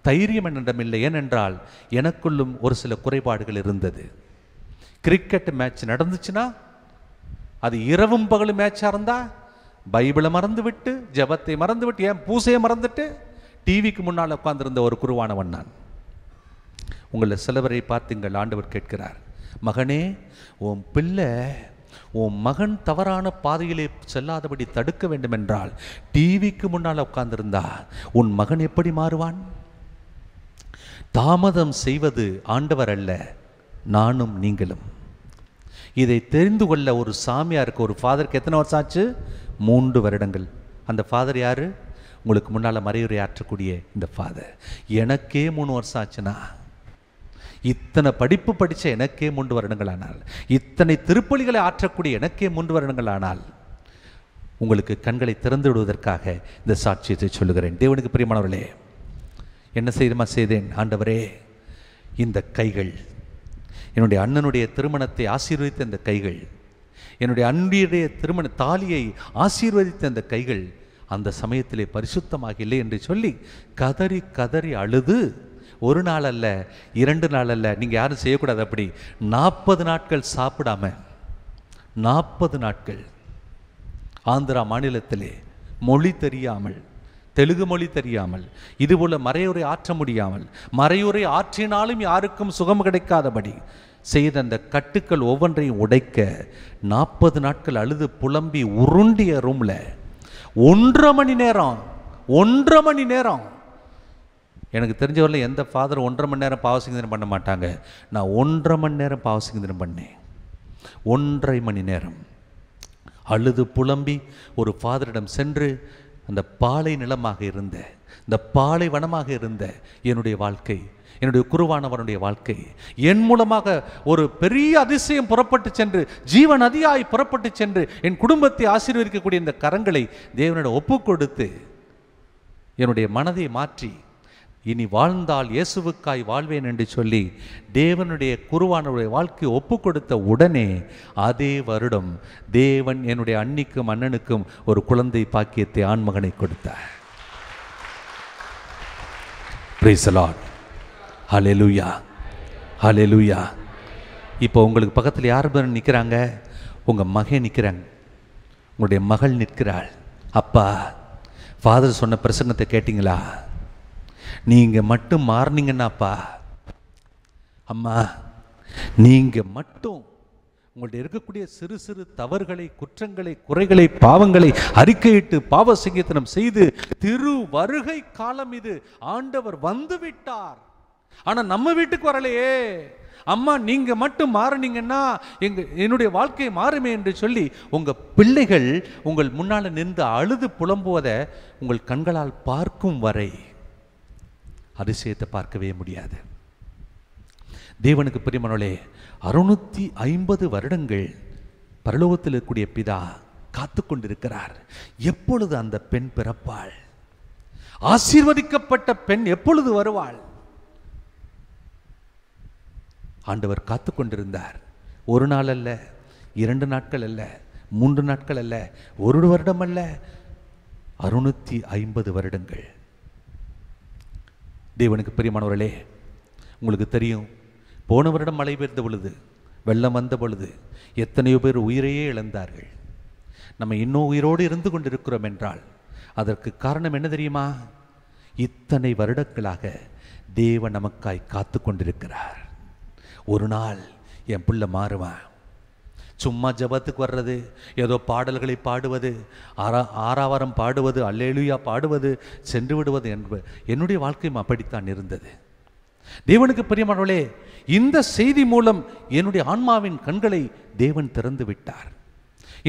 தைரியம் என்னிடமில்லை. ஏனென்றால் எனக்குள்ளும் ஒரு சில குறைபாடுகள் இருந்தது. கிரிக்கெட் மேட்ச் நடந்துச்சுன்னா, அது இரவும் பகலும் மேட்சாக இருந்தால் பைபிளை மறந்து விட்டு, ஜெபத்தை மறந்து விட்டு, ஏன் பூசையை மறந்துட்டு டிவிக்கு முன்னால் உட்கார்ந்திருந்த ஒரு குருவானவன் நான். உங்களை சிலவரை பார்த்துங்கள், ஆண்டவர் கேட்கிறார், மகனே, உன் பிள்ளை, உன் மகன் தவறான பாதையிலே செல்லாதபடி தடுக்க வேண்டும் என்றால் டிவிக்கு முன்னால் உட்கார்ந்திருந்தா உன் மகன் எப்படி மாறுவான்? தாமதம் செய்வது ஆண்டவர் அல்ல, நானும் நீங்களும். இதை தெரிந்து கொள்ள ஒரு சாமியாருக்கு, ஒரு ஃபாதருக்கு எத்தனை வருஷம் ஆச்சு? 3 வருடங்கள். அந்த ஃபாதர் யாரு? உங்களுக்கு முன்னால் மறையுரை ஆற்றக்கூடிய இந்த ஃபாதர். எனக்கே 3 வருஷம் ஆச்சுன்னா, இத்தனை படிப்பு படித்த எனக்கே 3 வருடங்கள் ஆனால், இத்தனை திருப்பலிகளை ஆற்றக்கூடிய எனக்கே 3 வருடங்கள் ஆனால், உங்களுக்கு கண்களை திறந்து விடுவதற்காக இந்த சாட்சியத்தை சொல்லுகிறேன். தேவனுக்கு பிரியமானவர்களே, என்ன செய்தேன்? ஆண்டவரே, இந்த கைகள், என்னுடைய அண்ணனுடைய திருமணத்தை ஆசீர்வதித்த இந்த கைகள், என்னுடைய அன்பியுடைய திருமண தாலியை ஆசீர்வதித்த இந்த கைகள் அந்த சமயத்திலே பரிசுத்தமாக இல்லை என்று சொல்லி கதறி கதறி அழுது, ஒரு நாள் அல்ல, 2 நாள் அல்ல, நீங்கள் யாரும் செய்யக்கூடாது அப்படி, 40 நாட்கள் சாப்பிடாம, 40 நாட்கள் ஆந்திரா மாநிலத்திலே மொழி தெரியாமல், தெலுங்கு மொழி தெரியாமல், இதுபோல மறையுரை ஆற்ற முடியாமல், மறையுரை ஆற்றினாலும் யாருக்கும் சுகம் கிடைக்காதபடி செய்த அந்த கட்டுக்கள் ஒவ்வொன்றையும் உடைக்க 40 நாட்கள் அழுது புலம்பி உருண்டிய ரூமில் 1.5 மணி நேரம் எனக்கு தெரிஞ்சவரில் எந்த ஃபாதர் 1.5 மணி நேரம் பாவசிங்கதனம் பண்ண மாட்டாங்க. நான் 1.5 மணி நேரம் பாவசிங்கதனம் பண்ணேன். 1.5 மணி நேரம் அழுது புலம்பி ஒரு ஃபாதரிடம் சென்று, அந்த பாலை நிலமாக இருந்த, இந்த பாலை வனமாக இருந்த என்னுடைய வாழ்க்கை, என்னுடைய குருவானவனுடைய வாழ்க்கை, என் மூலமாக ஒரு பெரிய அதிசயம் புறப்பட்டு சென்று, ஜீவ நதியாய் புறப்பட்டு சென்று என் குடும்பத்தை ஆசீர்வதிக்கக்கூடிய இந்த கரங்களை தேவனிடம் ஒப்பு கொடுத்து என்னுடைய மனதை மாற்றி, இனி வாழ்ந்தால் இயேசுவுக்காய் வாழ்வேன் என்று சொல்லி தேவனுடைய குருவானவருடைய வாழ்க்கையை ஒப்பு கொடுத்த உடனே அதே வருடம் தேவன் என்னுடைய அண்ணிக்கும் அண்ணனுக்கும் ஒரு குழந்தை பாக்கியத்தை, ஆண்மகனை கொடுத்தார். Praise the Lord. Hallelujah, hallelujah. இப்போ உங்களுக்கு பக்கத்தில் யார் பேர் நிற்கிறாங்க? உங்கள் மகன் நிற்கிறாங்க, உங்களுடைய மகள் நிற்கிறாள். அப்பா, ஃபாதர் சொன்ன பிரசங்கத்தை கேட்டிங்களா? நீங்கள் மட்டும் மாறினீங்கன்னாப்பா, அம்மா, நீங்கள் மட்டும் உங்கள்கிட்ட இருக்கக்கூடிய சிறு சிறு தவறுகளை, குற்றங்களை, குறைகளை, பாவங்களை அறிக்கையிட்டு பாவ சங்கீதனம் செய்து, திரு வருகை காலம் இது, ஆண்டவர் வந்து விட்டார், ஆனால் நம்ம வீட்டுக்கு வரலையே, அம்மா நீங்கள் மட்டும் மாறினீங்கன்னா என்னுடைய வாழ்க்கை மாறுமே என்று சொல்லி உங்கள் பிள்ளைகள் உங்கள் முன்னால் நின்று அழுது புலம்புவதை உங்கள் கண்களால் பார்க்கும் வரை அதிசயத்தை பார்க்கவே முடியாது. தேவனுக்கு பிரியமானவர்களே, 650 வருடங்கள் பரலோகத்தில் இருக்கக்கூடிய பிதா காத்து கொண்டிருக்கிறார். எப்பொழுது அந்த பெண் பிறப்பாள்? ஆசீர்வதிக்கப்பட்ட பெண் எப்பொழுது வருவாள்? ஆண்டவர் காத்து கொண்டிருந்தார். 1 நாள் அல்ல, 2 நாட்கள் அல்ல, 3 நாட்கள் அல்ல, 1 வருடம் அல்ல, 650 வருடங்கள். தேவனுக்கு பிரியமானவர்களே, உங்களுக்கு தெரியும், போன வருடம் மழை பெய்த பொழுது, வெள்ளம் வந்த பொழுது எத்தனையோ பேர் உயிரையே இழந்தார்கள். நம்ம இன்னும் உயிரோடு இருந்து கொண்டிருக்கிறோம் என்றால் அதற்கு காரணம் என்ன தெரியுமா? இத்தனை வருடங்களாக தேவன் நமக்காய் காத்து கொண்டிருக்கிறார். ஒரு நாள் என் பிள்ளை மாறுவான். சும்மா ஜபத்துக்கு வர்றது, ஏதோ பாடல்களை பாடுவது, ஆராவாரம் பாடுவது, அல்லேலூயா பாடுவது, சென்று விடுவது என்பது என்னுடைய வாழ்க்கையும் அப்படித்தான் இருந்தது. தேவனுக்கு பிரியமானவர்களே, இந்த செய்தி மூலம் என்னுடைய ஆன்மாவின் கண்களை தேவன் திறந்து விட்டார்.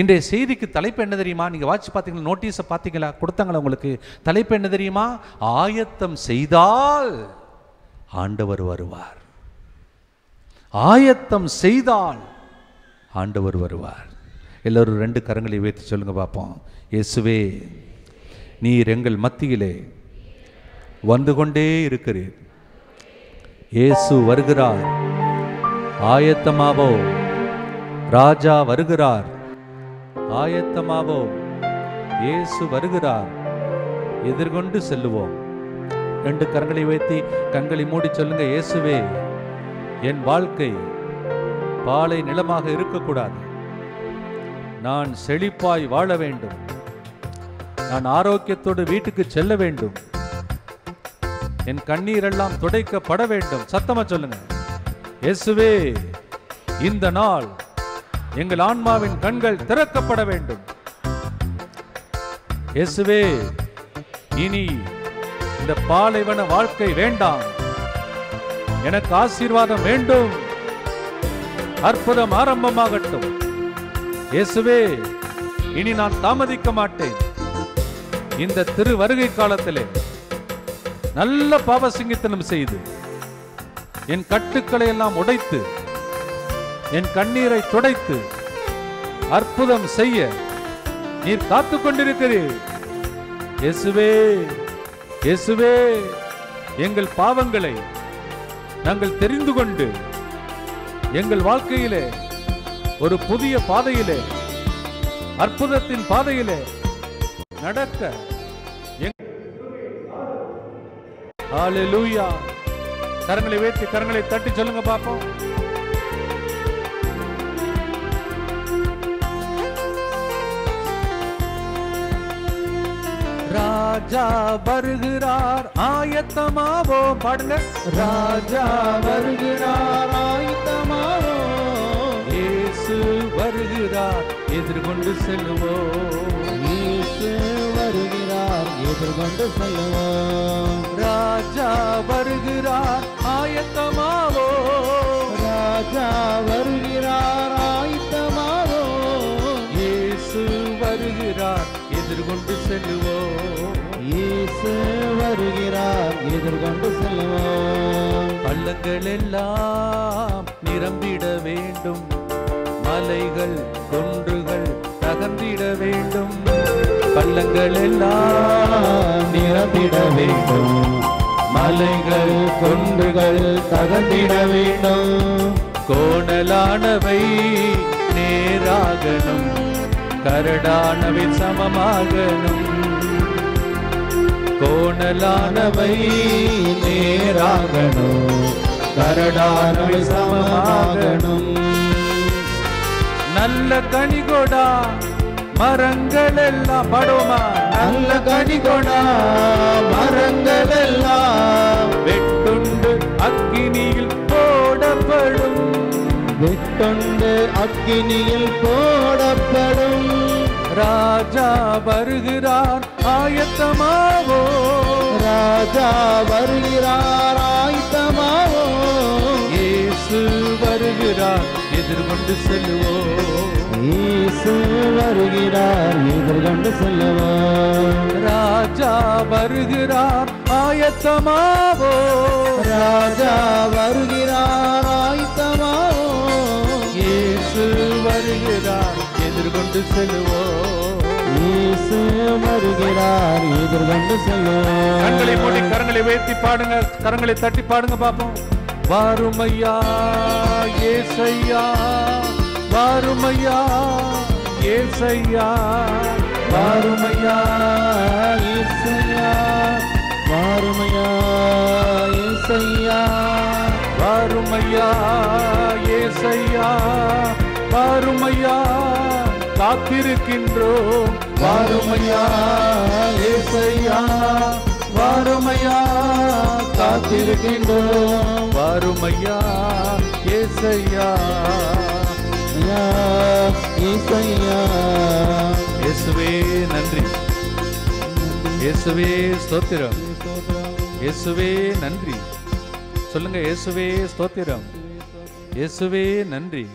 இன்றைய செய்திக்கு தலைப்பு என்ன தெரியுமா? நீங்கள் வாட்சி பார்த்தீங்களா, நோட்டீஸை பார்த்தீங்களா, கொடுத்தாங்களா உங்களுக்கு? தலைப்பு என்ன தெரியுமா? ஆயத்தம் செய்தால் ஆண்டவர் வருவார். ஆயத்தம் செய்தால் ஆண்டவர் வருவார். எல்லோரும் 2 கரங்களை உயர்த்தி சொல்லுங்க பார்ப்போம். இயேசுவே, நீர் எங்கள் மத்தியிலே வந்து கொண்டே இருக்கிறீர். இயேசு வருகிறார், ஆயத்தமாவோ. ராஜா வருகிறார், ஆயத்தமாவோ. இயேசு வருகிறார், எதிர்கொண்டு செல்லுவோம். 2 கரங்களை உயர்த்தி கண்களை மூடி சொல்லுங்க, இயேசுவே, என் வாழ்க்கை பாலை நிலமாக இருக்கக்கூடாது. நான் செழிப்பாய் வாழ வேண்டும். நான் ஆரோக்கியத்தோடு வீட்டுக்கு செல்ல வேண்டும். என் கண்ணீரெல்லாம் துடைக்கப்பட வேண்டும். சத்தமா சொல்லுங்க, இயேசுவே, இந்த நாள் எங்கள் ஆன்மாவின் கண்கள் திறக்கப்பட வேண்டும். இயேசுவே, இனி இந்த பாலைவன வாழ்க்கை வேண்டாம். எனக்கு ஆசீர்வாதம் வேண்டும். அற்புதம் ஆரம்பமாகட்டும். இயேசுவே, இனி நான் தாமதிக்க மாட்டேன். இந்த திரு வருகை காலத்திலே நல்ல பாவசிங்கத்தனம் செய்து என் கட்டுக்களை எல்லாம் உடைத்து என் கண்ணீரை துடைத்து அற்புதம் செய்ய நீர் காத்து கொண்டிருக்கிறீர். இயேசுவே, இயேசுவே, எங்கள் பாவங்களை நாங்கள் தெரிந்து கொண்டு எங்கள் வாழ்க்கையிலே ஒரு புதிய பாதையிலே, அற்புதத்தின் பாதையிலே நடக்க ஹல்லேலூயா. கரங்களை உயர்த்தி கரங்களை தட்டி சொல்லுங்க பாப்போம். ராஜா வருகிறார், ஆயத்தமாவோம். பாடுங்க. ராஜா வருகிறார், ஆயத்தமாவோம். இயேசு வருகிறார், எதிர்கொண்டு செல்லுவோம். இயேசு வருகிறார், எதிர்கொண்டு செல்லுவோம். ராஜா வருகிறார், ஆயத்தமாவோம். ராஜா வருகிறார், ஆயத்தமாவோம். இயேசு வருகிறார், எதிர்கொண்டு செல்லுவோம். இயேசு வருகிறார், எதிர்கொண்டு செல்லுவோம். பள்ளங்கள் எல்லாம் நிரம்பிட வேண்டும். மலைகள் குன்றுகள் தகர்ந்திட வேண்டும். பள்ளங்கள் எல்லாம் நிரம்பிட வேண்டும். மலைகள் குன்றுகள் தகர்ந்திட வேண்டும். கோணலானவை நேராகணும், கரடானவை சமமாகணும். கோணலானவை நேராகணும், கரடானவை சமமாகணும். நல்ல கனிகொடா மரங்கள் எல்லாம் படுமா. நல்ல கனிகொடா மரங்கள் எல்லாம் வெட்டுண்டு அக்கினியில் போடப்படும். வெட்டுண்டு அக்கினியில் போடப்படும். ராஜா வருகிறார், ஆயத்தமாவோ. ராஜா வருகிறார், ஆயத்தமாவோ. இயேசு வருகிறார், எதிர்கொண்டு செல்லுவோம். இயேசு வருகிறார், எதிர்கொண்டு செல்லுவோம். ராஜா வருகிறார், ஆயத்தமாவோ. ராஜா வருகிறார், ஆயத்தமாவோ. இயேசு வருகிறார், எதிர்கொண்டு செல்லுவோம். இயேசு வருகிறார், எதிர்கொண்டு செல்லுவோம். கண்களை மூடி கரங்களை உயர்த்தி பாடுங்க, கரங்களை தட்டி பாடுங்க பாப்போம். வாருமையா ஏசையா, வாருமையா ஏசையா, வாருமையா ஏசையா, வாருமையா ஏசையா, வாருமையா ஏசையா, வாருமையா காத்திருக்கின்றோம். வாருமையா ஏசையா, வாருமையா காத்திருக்கின்றோம். வாருமையா ஏசையா, ஏசையா. இயேசுவே நன்றி, இயேசுவே ஸ்தோத்திரம், இயேசுவே நன்றி. சொல்லுங்க, இயேசுவே ஸ்தோத்திரம், இயேசுவே நன்றி,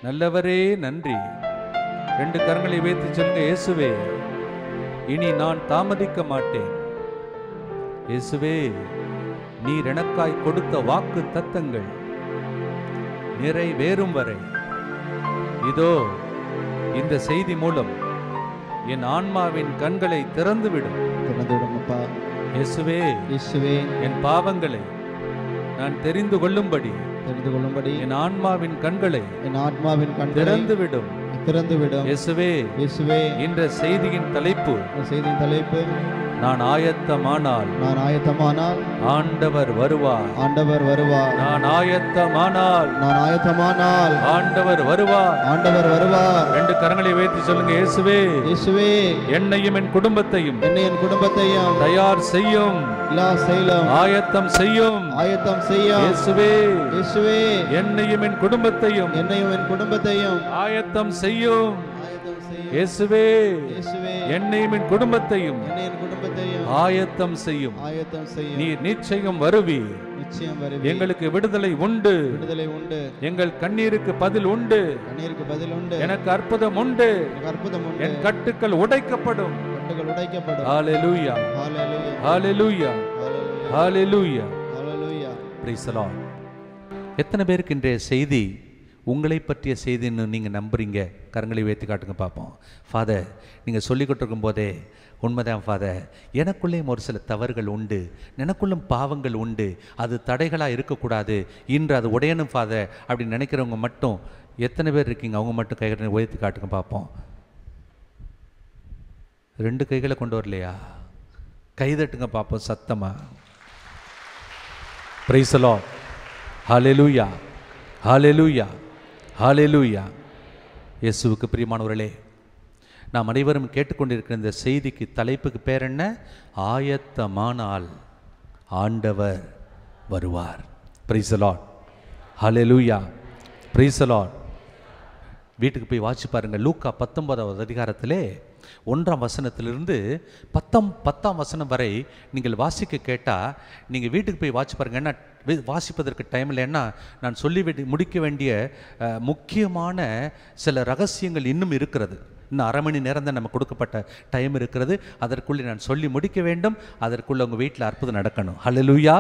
நல்லவரே நன்றி. 2 கரங்களை உயர்த்தி சொல்லுங்க, இயேசுவே, இனி நான் தாமதிக்க மாட்டேன். இயேசுவே, நீர் எனக்காய் கொடுத்த வாக்கு தத்தங்கள் நிறைவேறும் வரை இதோ இந்த செய்தி மூலம் என் ஆன்மாவின் கண்களை திறந்துவிடும். திறந்துவிடும் அப்பா. இயேசுவே, இயேசுவே, என் பாவங்களை நான் தெரிந்து கொள்ளும்படி என் ஆன்மாவின் கண்களை என் ஆத்மாவின் கண்களை திறந்துவிடும். திறந்துவிடும். இயேசுவே, இயேசுவே, இந்த செய்தியின் தலைப்பு, செய்தியின் தலைப்பு நான் ஆயத்தமானால் ஆண்டவர் வருவார். ஆண்டவர் வருவார். நான் ஆயத்தமானால் ஆண்டவர் வருவார். ஆண்டவர் வருவார். 2 கரங்களை வைத்து சொல்லுங்க, இயேசுவே, இயேசுவே, என்னையும் என் குடும்பத்தையும் தயார் செய்யும், ஆயத்தம் செய்யும், இயேசுவே, இயேசுவே, என்னையும் என் குடும்பத்தையும் ஆயத்தம் செய்யும், இயேசுவே, என்னையும் என் குடும்பத்தையும் ஆயத்தம் செய்யும். நீர் நிச்சயம் வருவீர். எங்களுக்கு விடுதலை உண்டு. எங்கள் கண்ணீருக்கு பதில் உண்டு. எனக்கு அற்புதம் உண்டு. என் கட்டுக்கள் உடைக்கப்படும். Hallelujah, hallelujah, hallelujah. Praise the Lord. எத்தனை பேருக்கு இன்றைய செய்தி உங்களை பற்றிய செய்தின்னு நீங்கள் நம்புறீங்க? கரங்களை உயர்த்தி காட்டுங்க பார்ப்போம். ஃபாதர், நீங்கள் சொல்லிக்கிட்டு இருக்கும் போதே உண்மைதான் ஃபாதர், எனக்குள்ளேயும் ஒரு சில தவறுகள் உண்டு, எனக்குள்ளும் பாவங்கள் உண்டு, அது தடைகளாக இருக்கக்கூடாது, இன்று அது உடையணும் ஃபாதர் அப்படின்னு நினைக்கிறவங்க மட்டும் எத்தனை பேர் இருக்கீங்க? அவங்க மட்டும் கைகளை உயர்த்தி காட்டுங்க பார்ப்போம். 2 கைகளை கொண்டு வரலையா? கைதட்டுங்க பார்ப்போம் சத்தமா. Praise the Lord. Hallelujah, hallelujah, hallelujah. இயேசுவுக்கு பிரியமானவர்களே, நாம் அனைவரும் கேட்டுக்கொண்டிருக்கிற இந்த செய்திக்கு தலைப்புக்கு பேர் என்ன? ஆயத்தமானால் ஆண்டவர் வருவார். Price the Lord. Hallelujah, praise the Lord. வீட்டுக்கு போய் வாசிச்சு பாருங்கள். லூக்கா 19வது அதிகாரத்திலே 1ஆம் வசனத்திலிருந்து 10ஆம் வசனம் வரை நீங்கள் வாசிக்க கேட்டால் நீங்கள் வீட்டுக்கு போய் வாசிச்சு பாருங்கள். ஏன்னா வாசிப்பதற்கு டைம் இல்லைன்னா நான் சொல்லி முடிக்க வேண்டிய முக்கியமான சில ரகசியங்கள் இன்னும் இருக்கிறது. இன்னும் 1/2 மணி நேரம் தான் நம்ம கொடுக்கப்பட்ட டைம் இருக்கிறது. அதற்குள்ளே நான் சொல்லி முடிக்க வேண்டும். அதற்குள்ளே உங்கள் வீட்டில் அற்புதம் நடக்கணும். ஹல்லேலூயா,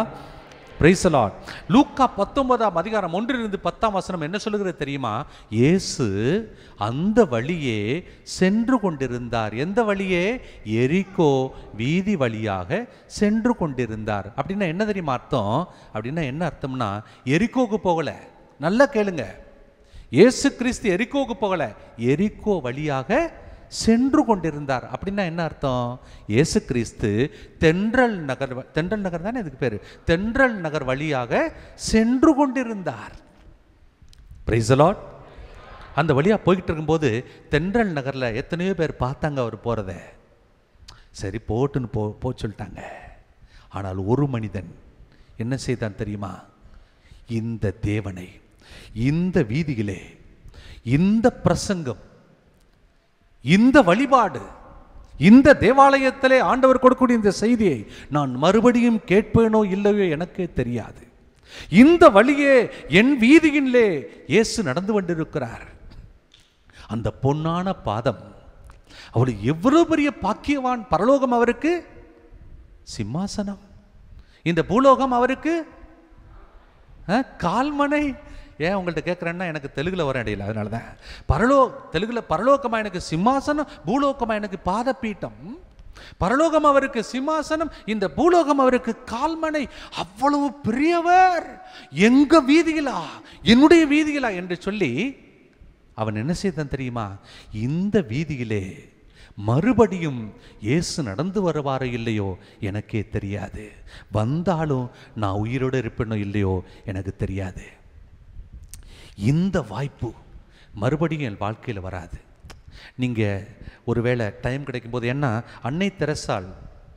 பிரைஸ் தி லார்ட். லூக்கா 19ஆம் அதிகாரம் 1லிருந்து 10ஆம் வசனம் என்ன சொல்லுகிறது தெரியுமா? இயேசு அந்த வழியே சென்று கொண்டிருந்தார். எந்த வழியே? எரிகோ வீதி வழியாக சென்று கொண்டிருந்தார். அப்படின்னா என்ன தெரியுமா அர்த்தம்? அப்படின்னா என்ன அர்த்தம்னா, எரிகோவுக்கு போகல. நல்லா கேளுங்க, இயேசு கிறிஸ்து எரிகோவுக்கு போகல, எரிகோ வழியாக சென்று கொண்டிருந்தார். அப்படின்னா என்ன அர்த்தம்? இயேசு கிறிஸ்து தென்றல் நகர் தானே இதுக்கு பேர், தென்றல் நகர் வழியாக சென்று கொண்டிருந்தார். Price the Lord. அந்த வழியாக போய்கிட்டு இருக்கும்போது தென்றல் நகரில் எத்தனையோ பேர் பார்த்தாங்க அவர் போகிறத. சரி போட்டுன்னு போ சொல்லிட்டாங்க. ஆனால் ஒரு மனிதன் என்ன செய்தான் தெரியுமா? இந்த தேவனை, இந்த வீதியிலே, இந்த பிரசங்கம், இந்த வழிபாடு, இந்த தேவாலயத்திலே ஆண்டவர் கொடுக்கக்கூடிய இந்த செய்தியை நான் மறுபடியும் கேட்பேனோ இல்லையோ எனக்கே தெரியாது. இந்த வழியே என் வீதியிலே இயேசு நடந்து கொண்டிருக்கிறார். அந்த பொன்னான பாதம், அவள் எவ்வளவு பெரிய பாக்கியவான். பரலோகம் அவருக்கு சிம்மாசனம், இந்த பூலோகம் அவருக்கு கால்மனை. ஏன் உங்கள்கிட்ட கேட்குறேன்னா எனக்கு தெலுங்குல வர இடையில, அதனால தான் தெலுங்குல பரலோகமாக எனக்கு சிம்மாசனம், பூலோகமாக எனக்கு பாதப்பீட்டம். பரலோகம் அவருக்கு சிம்மாசனம், இந்த பூலோகம் அவருக்கு கால்மனை. அவ்வளவு பெரியவர். எங்க வீதியிலா, என்னுடைய வீதியிலா என்று சொல்லி அவன் என்ன செய்தான் தெரியுமா? இந்த வீதியிலே மறுபடியும் இயேசு நடந்து வருவாரோ இல்லையோ எனக்கே தெரியாது. வந்தாலும் நான் உயிரோடு இருப்பேனோ இல்லையோ எனக்கு தெரியாது. இந்த வாய்ப்பு மறுபடியும் என் வாழ்க்கையில் வராது. நீங்கள் ஒருவேளை டைம் கிடைக்கும்போது, ஏன்னா அன்னை தெரசால்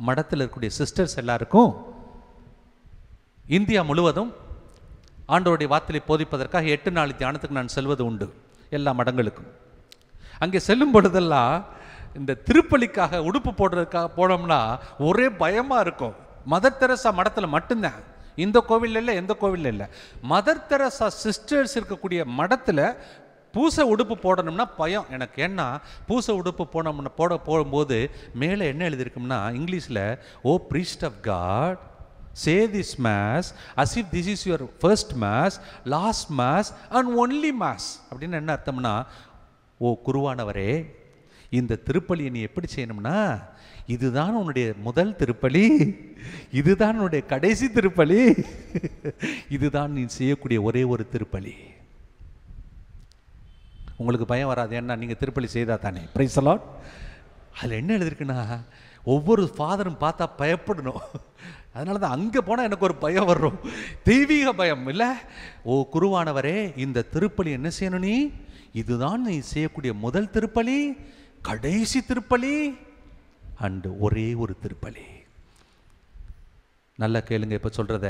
மடத்தில் இருக்கக்கூடிய சிஸ்டர்ஸ் எல்லாருக்கும் இந்தியா முழுவதும் ஆண்டவருடைய வார்த்தையை போதிப்பதற்காக 8 நாள் தியானத்துக்கு நான் செல்வது உண்டு, எல்லா மடங்களுக்கும். அங்கே செல்லும் பொழுதெல்லாம் இந்த திருப்பலிக்காக உடுப்பு போடுறதுக்காக போனோம்னா ஒரே பயமாக இருக்கும். மதர் தெரசா மடத்தில் மட்டும்தான், இந்த கோவில் இல்லை, எந்த கோவில் இல்லை, மதர் தெரசா சிஸ்டர்ஸ் இருக்கக்கூடிய மடத்தில் பூசை உடுப்பு போடணும்னா பயம் எனக்கு. ஏன்னா பூசை உடுப்பு போகும்போது மேலே என்ன எழுதியிருக்கும்னா இங்கிலீஷில், ஓ priest of God, say this mass as if this is your first mass, last mass and only mass. அப்படின்னு என்ன அர்த்தம்னா, ஓ குருவானவரே, இந்த திருப்பலியை நீ எப்படி செய்யணும்னா, இதுதான் உன்னுடைய முதல் திருப்பலி, இதுதான் உன்னுடைய கடைசி திருப்பலி, இதுதான் நீ செய்யக்கூடிய ஒரே ஒரு திருப்பலி. உங்களுக்கு பயம் வராது, ஏன்னா நீங்கள் திருப்பலி செய்தா தானே. Price the Lord. அதில் என்ன எழுதிருக்குன்னா, ஒவ்வொரு ஃபாதரும் பார்த்தா பயப்படணும். அதனால தான் அங்கே போனால் எனக்கு ஒரு பயம் வரும், தெய்வீக பயம் இல்லை. ஓ குருவானவரே, இந்த திருப்பலி என்ன செய்யணும், நீ இதுதான் நீ செய்யக்கூடிய முதல் திருப்பலி, கடைசி திருப்பலி அண்டு ஒரே ஒரு திருப்பலி. நல்லா கேளுங்க இப்போ சொல்கிறத.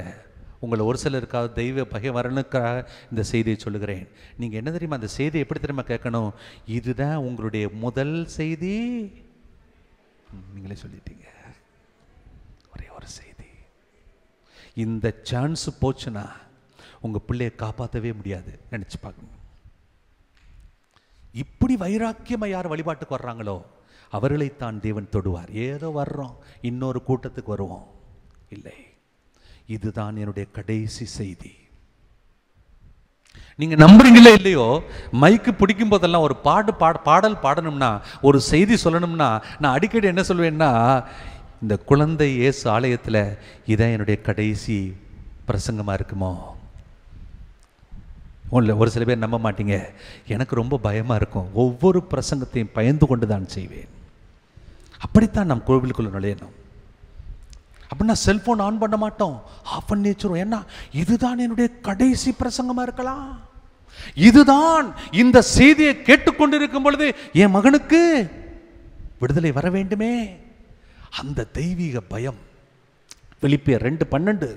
உங்களை ஒரு சிலருக்காக தெய்வ பகை வரணுக்காக இந்த செய்தியை சொல்லுகிறேன். நீங்கள் என்ன தெரியுமா, அந்த செய்தியை எப்படி தெரியுமா கேட்கணும், இதுதான் உங்களுடைய முதல் செய்தி. நீங்களே சொல்லிட்டீங்க, ஒரே ஒரு செய்தி. இந்த சான்ஸ் போச்சுன்னா உங்கள் பிள்ளையை காப்பாற்றவே முடியாது. நினச்சி பார்க்கணும். இப்படி வைராக்கியமாக யார் வழிபாட்டுக்கு வர்றாங்களோ அவர்களைத்தான் தேவன் தொடுவார். ஏதோ வர்றோம், இன்னொரு கூட்டத்துக்கு வருவோம், இல்லை, இதுதான் என்னுடைய கடைசி செய்தி. நீங்க நம்புறீங்களோ இல்லையோ, மைக்கு பிடிக்கும் போதெல்லாம் ஒரு பாடல் பாடணும்னா, ஒரு செய்தி சொல்லணும்னா, நான் அடிக்கடி என்ன சொல்வேன்னா, இந்த குழந்தை இயேசு ஆலயத்தில் இதான் என்னுடைய கடைசி பிரசங்கமாக இருக்குமோ. ஒரு சில பேர் நம்ப மாட்டீங்க, எனக்கு ரொம்ப பயமாக இருக்கும், ஒவ்வொரு பிரசங்கத்தையும் பயந்து கொண்டு தான் செய்வேன். அப்படித்தான் நாம் கோவிலுக்குள்ள நுழையணும். அப்படின்னா செல்போன் ஆன் பண்ண மாட்டோம், ஆஃப் பண்ணி வச்சிரும். ஏன்னா இதுதான் என்னுடைய கடைசி பிரசங்கமாக இருக்கலாம், இதுதான் இந்த செய்தியை கேட்டுக்கொண்டிருக்கும் பொழுது என் மகனுக்கு விடுதலை வர வேண்டுமே, அந்த தெய்வீக பயம். பிலிப்பியர் 2:12,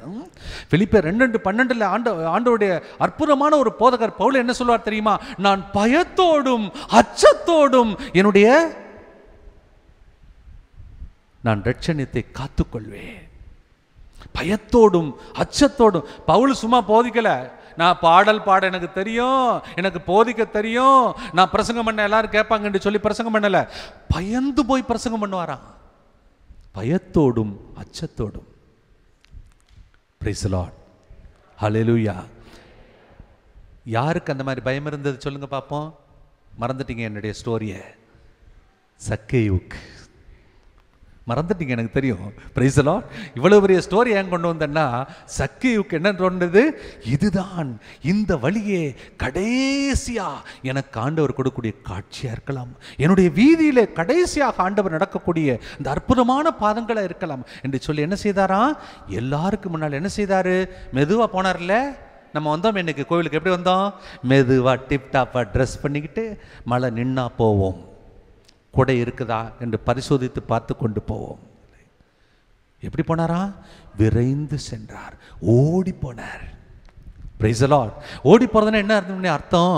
பிலிப்பியர் 2:12 ஆண்டவருடைய அற்புதமான ஒரு போதகர் பவுல் என்ன சொல்வார் தெரியுமா, நான் பயத்தோடும் அச்சத்தோடும் என்னுடைய நான் ரட்சணியத்தை காத்துக்கொள்வேன். பயத்தோடும் அச்சத்தோடும். பவுல் சும்மா போதிக்கல, நான் பாடல் பாட எனக்கு தெரியும், எனக்கு போதிக்க தெரியும், நான் பிரசங்கம் பண்ண எல்லாரும் கேட்பாங்கன்னு சொல்லி பிரசங்கம் பண்ணல, பயந்து போய் பிரசங்கம் பண்ணுவாராம். பயத்தோடும் அச்சத்தோடும். பிரைஸ் தி லார்ட், ஹல்லேலூயா. யாருக்கு அந்த மாதிரி பயம் இருந்தது சொல்லுங்க பார்ப்போம். மறந்துட்டீங்க என்னுடைய ஸ்டோரியை. சக்கேயுக்கு மறந்துட்டீங்க, எனக்கு தெரியும். Price the Lord. இவ்வளவு பெரிய ஸ்டோரி ஏன் கொண்டு வந்தேன்னா, சக்கேயுக்கு என்ன தோணுது, இதுதான் இந்த வழியே கடைசியா எனக்கு ஆண்டவர் கொடுக்கக்கூடிய காட்சியா இருக்கலாம், என்னுடைய வீதியிலே கடைசியாக ஆண்டவர் நடக்கக்கூடிய இந்த அற்புதமான பாதங்களா இருக்கலாம் என்று சொல்லி என்ன செய்தாராம், எல்லாருக்கும் முன்னால் என்ன செய்தாரு, மெதுவா போனார்ல. நம்ம வந்தோம் இன்னைக்கு கோவிலுக்கு, எப்படி வந்தோம், மெதுவா டிப்டாப்பா ட்ரெஸ் பண்ணிக்கிட்டு, மழை நின்னா போவோம், கொடை இருக்குதா என்று பரிசோதித்து பார்த்து கொண்டு போவோம். எப்படி போனாரா, விரைந்து சென்றார், ஓடி போனார். Price the Lord. ஓடி போறதுன்னா என்ன அர்த்தம்,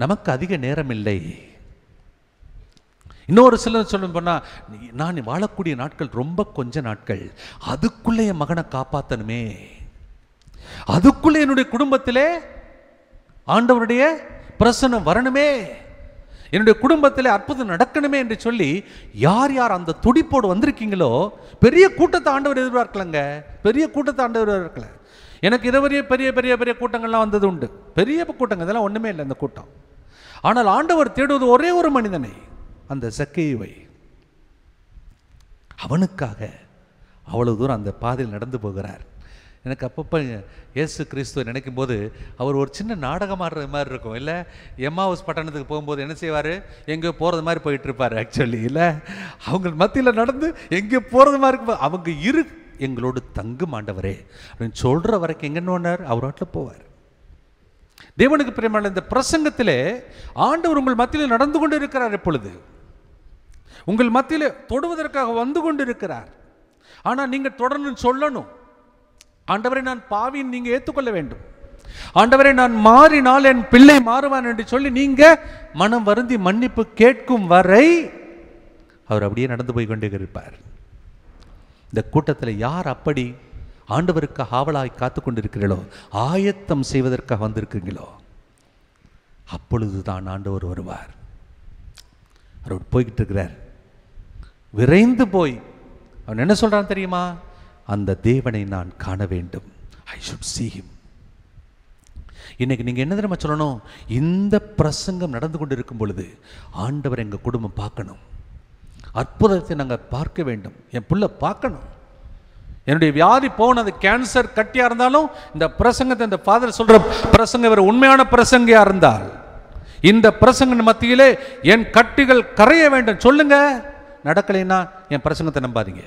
நமக்கு அதிக நேரம் இல்லை. இன்னொரு சிலர் சொல்ல போனா, நான் வாழக்கூடிய நாட்கள் ரொம்ப கொஞ்ச நாட்கள், அதுக்குள்ளே என் மகனை காப்பாற்றணுமே, அதுக்குள்ளே என்னுடைய குடும்பத்திலே ஆண்டவருடைய பிரசன்னம் வரணுமே, என்னுடைய குடும்பத்தில் அற்புதம் நடக்கணுமே என்று சொல்லி யார் யார் அந்த துடிப்போடு வந்திருக்கீங்களோ, பெரிய கூட்டத்தை ஆண்டவர் எதிர்பார்க்கலங்க, பெரிய கூட்டத்தை ஆண்டவர் எதிர்பார்க்கல. எனக்கு இதுவரையே பெரிய பெரிய பெரிய கூட்டங்கள்லாம் வந்தது உண்டு, பெரிய கூட்டங்கள், இதெல்லாம் ஒன்றுமே இல்லை இந்த கூட்டம். ஆனால் ஆண்டவர் தேடுவது ஒரே ஒரு மனிதனை, அந்த சக்கேயுவை. அவனுக்காக அவ்வளவு தூரம் அந்த பாதையில் நடந்து போகிறார். எனக்கு அப்பப்போ இயேசு கிறிஸ்துவை நினைக்கும் போது அவர் ஒரு சின்ன நாடகம் ஆடுறது மாதிரி இருக்கும் இல்லை. எம்மாவுஸ் பட்டணத்துக்கு போகும்போது என்ன செய்வார், எங்கேயோ போகிறது மாதிரி போயிட்டு இருப்பார். ஆக்சுவலி இல்லை, அவங்க மத்தியில் நடந்து எங்கேயோ போகிறது மாதிரி இருக்கும். அவங்க எங்களோடு தங்கும் ஆண்டவரே அப்படின்னு சொல்கிற வரைக்கும் எங்கன்னு அவர் வாட்டில் போவார். தேவனுக்கு பிரியமான இந்த பிரசங்கத்திலே ஆண்டவர் உங்கள் மத்தியில் நடந்து கொண்டு இருக்கிறார். எப்பொழுது உங்கள் மத்தியில் தொடுவதற்காக வந்து கொண்டு இருக்கிறார். ஆனால் நீங்கள் தொடர்ந்து சொல்லணும், ஆண்டவரை நான் பாவின்னு நீங்க ஏற்றுக்கொள்ள வேண்டும், ஆண்டவரை நான் மாறினால் என் பிள்ளை மாறுவான் என்று சொல்லி நீங்க மனம் வருந்தி மன்னிப்பு கேட்கும் வரை அவர் அப்படியே நடந்து போய் கொண்டே இருப்பார். இந்த கூட்டத்தில் யார் அப்படி ஆண்டவருக்கு ஆவலாய் காத்து கொண்டிருக்கிறீர்களோ, ஆயத்தம் செய்வதற்காக வந்திருக்கிறீங்களோ, அப்பொழுதுதான் ஆண்டவர் வருவார். அவர் போய்கிட்டு இருக்கிறார், விரைந்து போய் அவன் என்ன சொல்றான் தெரியுமா, அந்த தேவனை நான் காண வேண்டும், ஐ ஷுட் see him. இன்னைக்கு நீங்க என்ன தெரியுமா சொல்லணும், இந்த பிரசங்கம் நடந்து கொண்டு இருக்கும் பொழுது ஆண்டவர் எங்க குடும்பம் பார்க்கணும், அற்புதத்தை நாங்கள் பார்க்க வேண்டும், என் பிள்ளை பார்க்கணும், என்னுடைய வியாதி போனது கேன்சர் கட்டியா இருந்தாலும் இந்த பிரசங்கத்தை, இந்த ஃபாதர் சொல்ற பிரசங்கம் இவர் உண்மையான பிரசங்கியா இருந்தால் இந்த பிரசங்க மத்தியிலே என் கட்டிகள் கரைய வேண்டும் சொல்லுங்க, நடக்கலைன்னா என் பிரசங்கத்தை நம்பாதீங்க.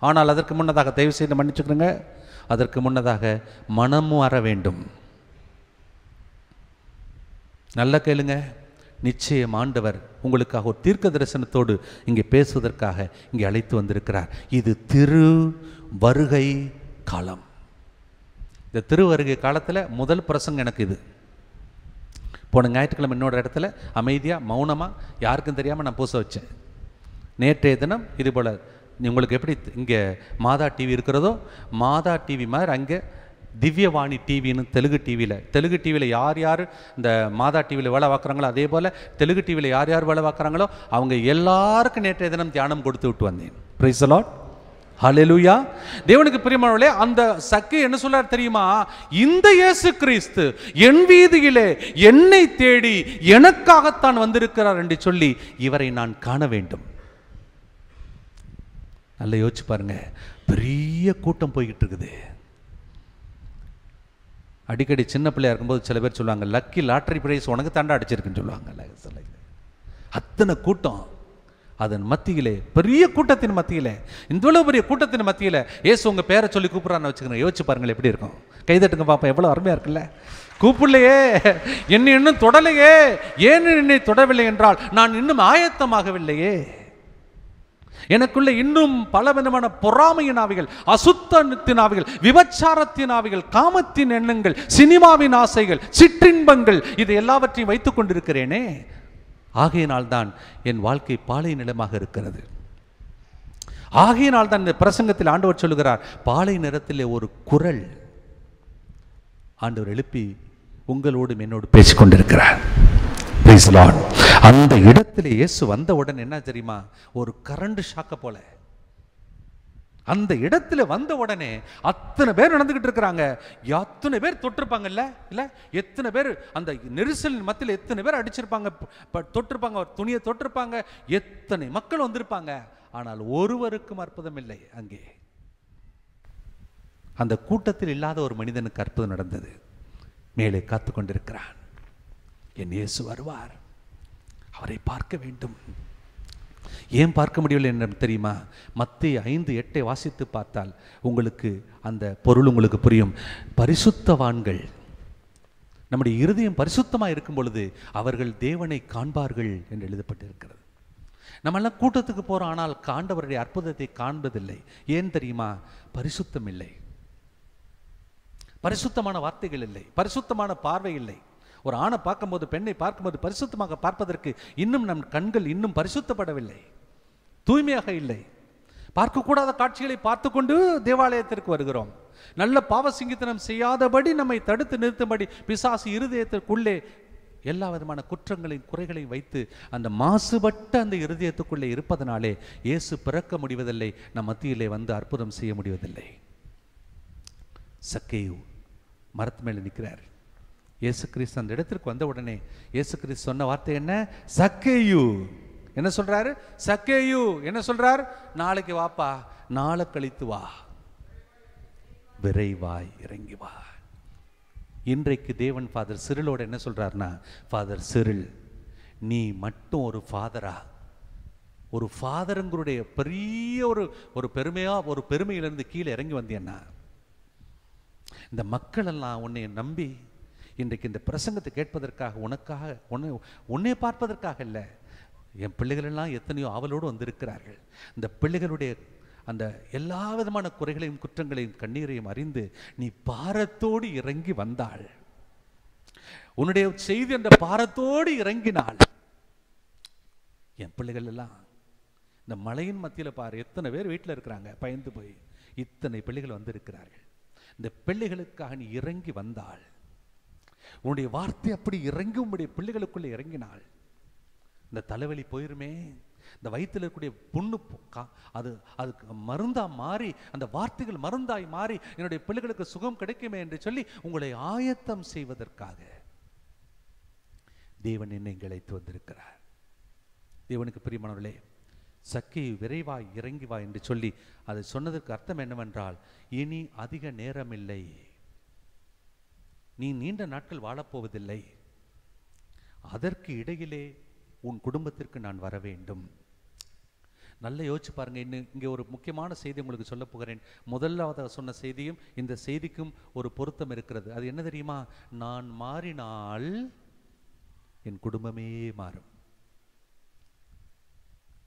ஆனால் அதற்கு முன்னதாக தயவு செய்து மன்னிச்சுக்கிறேங்க, அதற்கு முன்னதாக மனமும் வர வேண்டும். நல்ல கேளுங்க, நிச்சயம் ஆண்டவர் உங்களுக்காக ஒரு தீர்க்க தரிசனத்தோடு இங்கே பேசுவதற்காக இங்கே அழைத்து வந்திருக்கிறார். இது திரு வருகை காலம். இந்த திருவருகை காலத்தில் முதல் பிரசங்கம் எனக்கு இது. போன ஞாயிற்றுக்கிழமை இன்னொரு இடத்துல அமைதியாக மௌனமாக யாருக்கும் தெரியாமல் நான் பூச வச்சேன். நேற்றைய தினம் இது போல் உங்களுக்கு எப்படி இங்கே மாதா டிவி இருக்கிறதோ, மாதா டிவி மாதிரி அங்கே திவ்யவாணி டிவின்னு தெலுங்கு டிவியில் யார் யார் இந்த மாதா டிவியில் வேலை பார்க்குறாங்களோ, அதே போல் தெலுங்கு டிவியில் யார் யார் வேலை பார்க்குறாங்களோ அவங்க எல்லாருக்கும் நேற்றைய தினம் தியானம் கொடுத்து விட்டு வந்தேன். Price the Lord, hallelujah. தேவனுக்கு பிரியமானவர்களே, அந்த சக்கை என்ன சொல்றார் தெரியுமா? இந்த இயேசு கிறிஸ்து என் வீதியிலே என்னை தேடி எனக்காகத்தான் வந்திருக்கிறார் என்று சொல்லி இவரை நான் காண வேண்டும். நல்லா யோசிச்சு பாருங்க, பெரிய கூட்டம் போய்கிட்டு இருக்குது. அடிக்கடி சின்ன பிள்ளையா இருக்கும்போது சில பேர் சொல்லுவாங்க, லக்கி லாட்டரி பிரைஸ் உனக்கு தாண்டா அடிச்சிருக்குன்னு சொல்லுவாங்க. அத்தனை கூட்டம், அதன் மத்தியிலே, பெரிய கூட்டத்தின் மத்தியிலே, இவ்வளவு பெரிய கூட்டத்தின் மத்தியிலே ஏசு உங்க பேரை சொல்லி கூப்பிட்றான்னு வச்சுக்கிறேன். யோசிச்சு பாருங்கள் எப்படி இருக்கும். கைதட்டுங்க பாப்பா, எவ்வளோ அருமையா இருக்குல்ல. கூப்பிடலையே, என்னை இன்னும் தொடலையே, ஏன் என்னை தொடவில்லை என்றால் நான் இன்னும் ஆயத்தமாகவில்லையே. எனக்குள்ள இன்னும் பலவிதமான பொறாமையின் ஆவிகள், அசுத்தத்தின் ஆவிகள், விபச்சாரத்தின் ஆவிகள், காமத்தின் எண்ணங்கள், சினிமாவின் ஆசைகள், சிற்றின்பங்கள், இது எல்லாவற்றையும் வைத்துக் கொண்டிருக்கிறேனே. ஆகையினால் தான் என் வாழ்க்கை பாலை நிலமாக இருக்கிறது. ஆகையினால் தான் இந்த பிரசங்கத்தில் ஆண்டவர் சொல்லுகிறார், பாலை நிலத்திலே ஒரு குரல் ஆண்டவர் எழுப்பி உங்களோடும் என்னோடு பேசிக்கொண்டிருக்கிறார். Price the Lord. அந்த இடத்துல இயேசு வந்தவுடன் என்ன தெரியுமா? ஒரு கரண்ட் ஷாக்க போல அந்த இடத்துல வந்த உடனே அத்தனை பேர் நடந்துகிட்டு இருக்கிறாங்க. எத்தனை பேர் தொட்டிருப்பாங்கல்ல, இல்ல எத்தனை பேர் அந்த நெரிசலின் மத்தியில் எத்தனை பேர் அடிச்சிருப்பாங்க, தொட்டிருப்பாங்க, துணியை தொட்டிருப்பாங்க, எத்தனை மக்கள் வந்திருப்பாங்க. ஆனால் ஒருவருக்கும் அற்புதம் இல்லை. அங்கே அந்த கூட்டத்தில் இல்லாத ஒரு மனிதனுக்கு அற்புதம் நடந்தது. மேலே காத்து கொண்டிருக்கிறான். என் இயேசு வருவார், அவரை பார்க்க வேண்டும். ஏன் பார்க்க முடியவில்லை என்று தெரியுமா? மத்தேயு 5:8 வாசித்து பார்த்தால் உங்களுக்கு அந்த பொருள் உங்களுக்கு புரியும். பரிசுத்தவான்கள், நம்முடைய இருதயம் பரிசுத்தமாக இருக்கும் பொழுது அவர்கள் தேவனை காண்பார்கள் என்று எழுதப்பட்டிருக்கிறது. நம்மெல்லாம் கூட்டத்துக்கு போகிறோம், ஆனால் ஆண்டவருடைய அற்புதத்தை காண்பதில்லை. ஏன் தெரியுமா? பரிசுத்தம் இல்லை, பரிசுத்தமான வார்த்தைகள் இல்லை, பரிசுத்தமான பார்வை இல்லை. ஒரு ஆணை பார்க்கும்போது, பெண்ணை பார்க்கும்போது பரிசுத்தமாக பார்ப்பதற்கு இன்னும் நம் கண்கள் இன்னும் பரிசுத்தப்படவில்லை, தூய்மையாக இல்லை. பார்க்கக்கூடாத காட்சிகளை பார்த்து கொண்டு தேவாலயத்திற்கு வருகிறோம். நல்ல பாவ சிங்கித்தனம் செய்யாதபடி நம்மை தடுத்து நிறுத்தும்படி பிசாசு இருதயத்திற்குள்ளே எல்லா விதமான குற்றங்களையும் குறைகளையும் வைத்து அந்த மாசுபட்ட அந்த இருதயத்துக்குள்ளே இருப்பதனாலே இயேசு பிறக்க முடிவதில்லை, நம் மத்தியிலே வந்து அற்புதம் செய்ய முடிவதில்லை. சக்கேயு மரத்து மேலே நிற்கிறார். இயேசு கிறிஸ்து அந்த இடத்திற்கு வந்த உடனே இயேசு கிறிஸ்து சொன்ன வார்த்தை என்ன? சக்கேயு. என்ன சொல்றாரு? சக்கேயு என்ன சொல்றார்? நாளைக்கு வாப்பா, நாளை கழித்து வா, விரைவாய் இறங்கி வா. இன்றைக்கு தேவன் ஃபாதர் சிரிலோட என்ன சொல்றாருன்னா, ஃபாதர் சிரில், நீ மட்டும் ஒரு ஃபாதரா, ஒரு ஃபாதருங்களுடைய பெரிய ஒரு பெருமையா, ஒரு பெருமையிலிருந்து கீழே இறங்கி வந்தேன்னா, இந்த மக்கள் எல்லாம் உன்னை நம்பி இன்றைக்கு இந்த பிரசங்கத்தை கேட்பதற்காக, உனக்காக, உன்னை பார்ப்பதற்காக இல்லை, என் பிள்ளைகள் எல்லாம் எத்தனையோ ஆவலோடு வந்திருக்கிறார்கள். இந்த பிள்ளைகளுடைய அந்த எல்லா விதமான குறைகளையும் குற்றங்களையும் கண்ணீரையும் அறிந்து நீ பாரத்தோடு இறங்கி வந்தாள், உன்னுடைய செய்தி அந்த பாரத்தோடு இறங்கினாள். என் பிள்ளைகள் எல்லாம் இந்த மழையின் மத்தியில் பாரு, எத்தனை பேர் வீட்டில் இருக்கிறாங்க பயந்து போய், இத்தனை பிள்ளைகள் வந்திருக்கிறார்கள். இந்த பிள்ளைகளுக்காக நீ இறங்கி வந்தாள், உன்னுடைய வார்த்தை அப்படி இறங்கி உன்னுடைய பிள்ளைகளுக்குள்ளே இறங்கினாள். இந்த தலைவலி போயிருமே, இந்த வயிற்றில் இருக்கக்கூடிய புண்ணு அது அதுக்கு மருந்தா மாறி, அந்த வார்த்தைகள் மருந்தாய் மாறி என்னுடைய பிள்ளைகளுக்கு சுகம் கிடைக்குமே என்று சொல்லி உங்களை ஆயத்தம் செய்வதற்காக தேவன் என்னை அழைத்து வந்திருக்கிறார். தேவனுக்கு பிரியமானவர்களே, சக்கேயு விரைவாய் இறங்கி வா என்று சொல்லி அதை சொன்னதற்கு அர்த்தம் என்னவென்றால், இனி அதிக நேரமில்லை, நீ நீண்ட நாட்கள் வாழப்போவதில்லை, அதற்கு இடையிலே உன் குடும்பத்திற்கு நான் வர வேண்டும். நல்ல யோசிச்சு பாருங்க. இன்னும் இங்கே ஒரு முக்கியமான செய்தி உங்களுக்கு சொல்ல போகிறேன். முதலாவது சொன்ன செய்தியும் இந்த செய்திக்கும் ஒரு பொருத்தம் இருக்கிறது. அது என்ன தெரியுமா? நான் மாறினால் என் குடும்பமே மாறும்.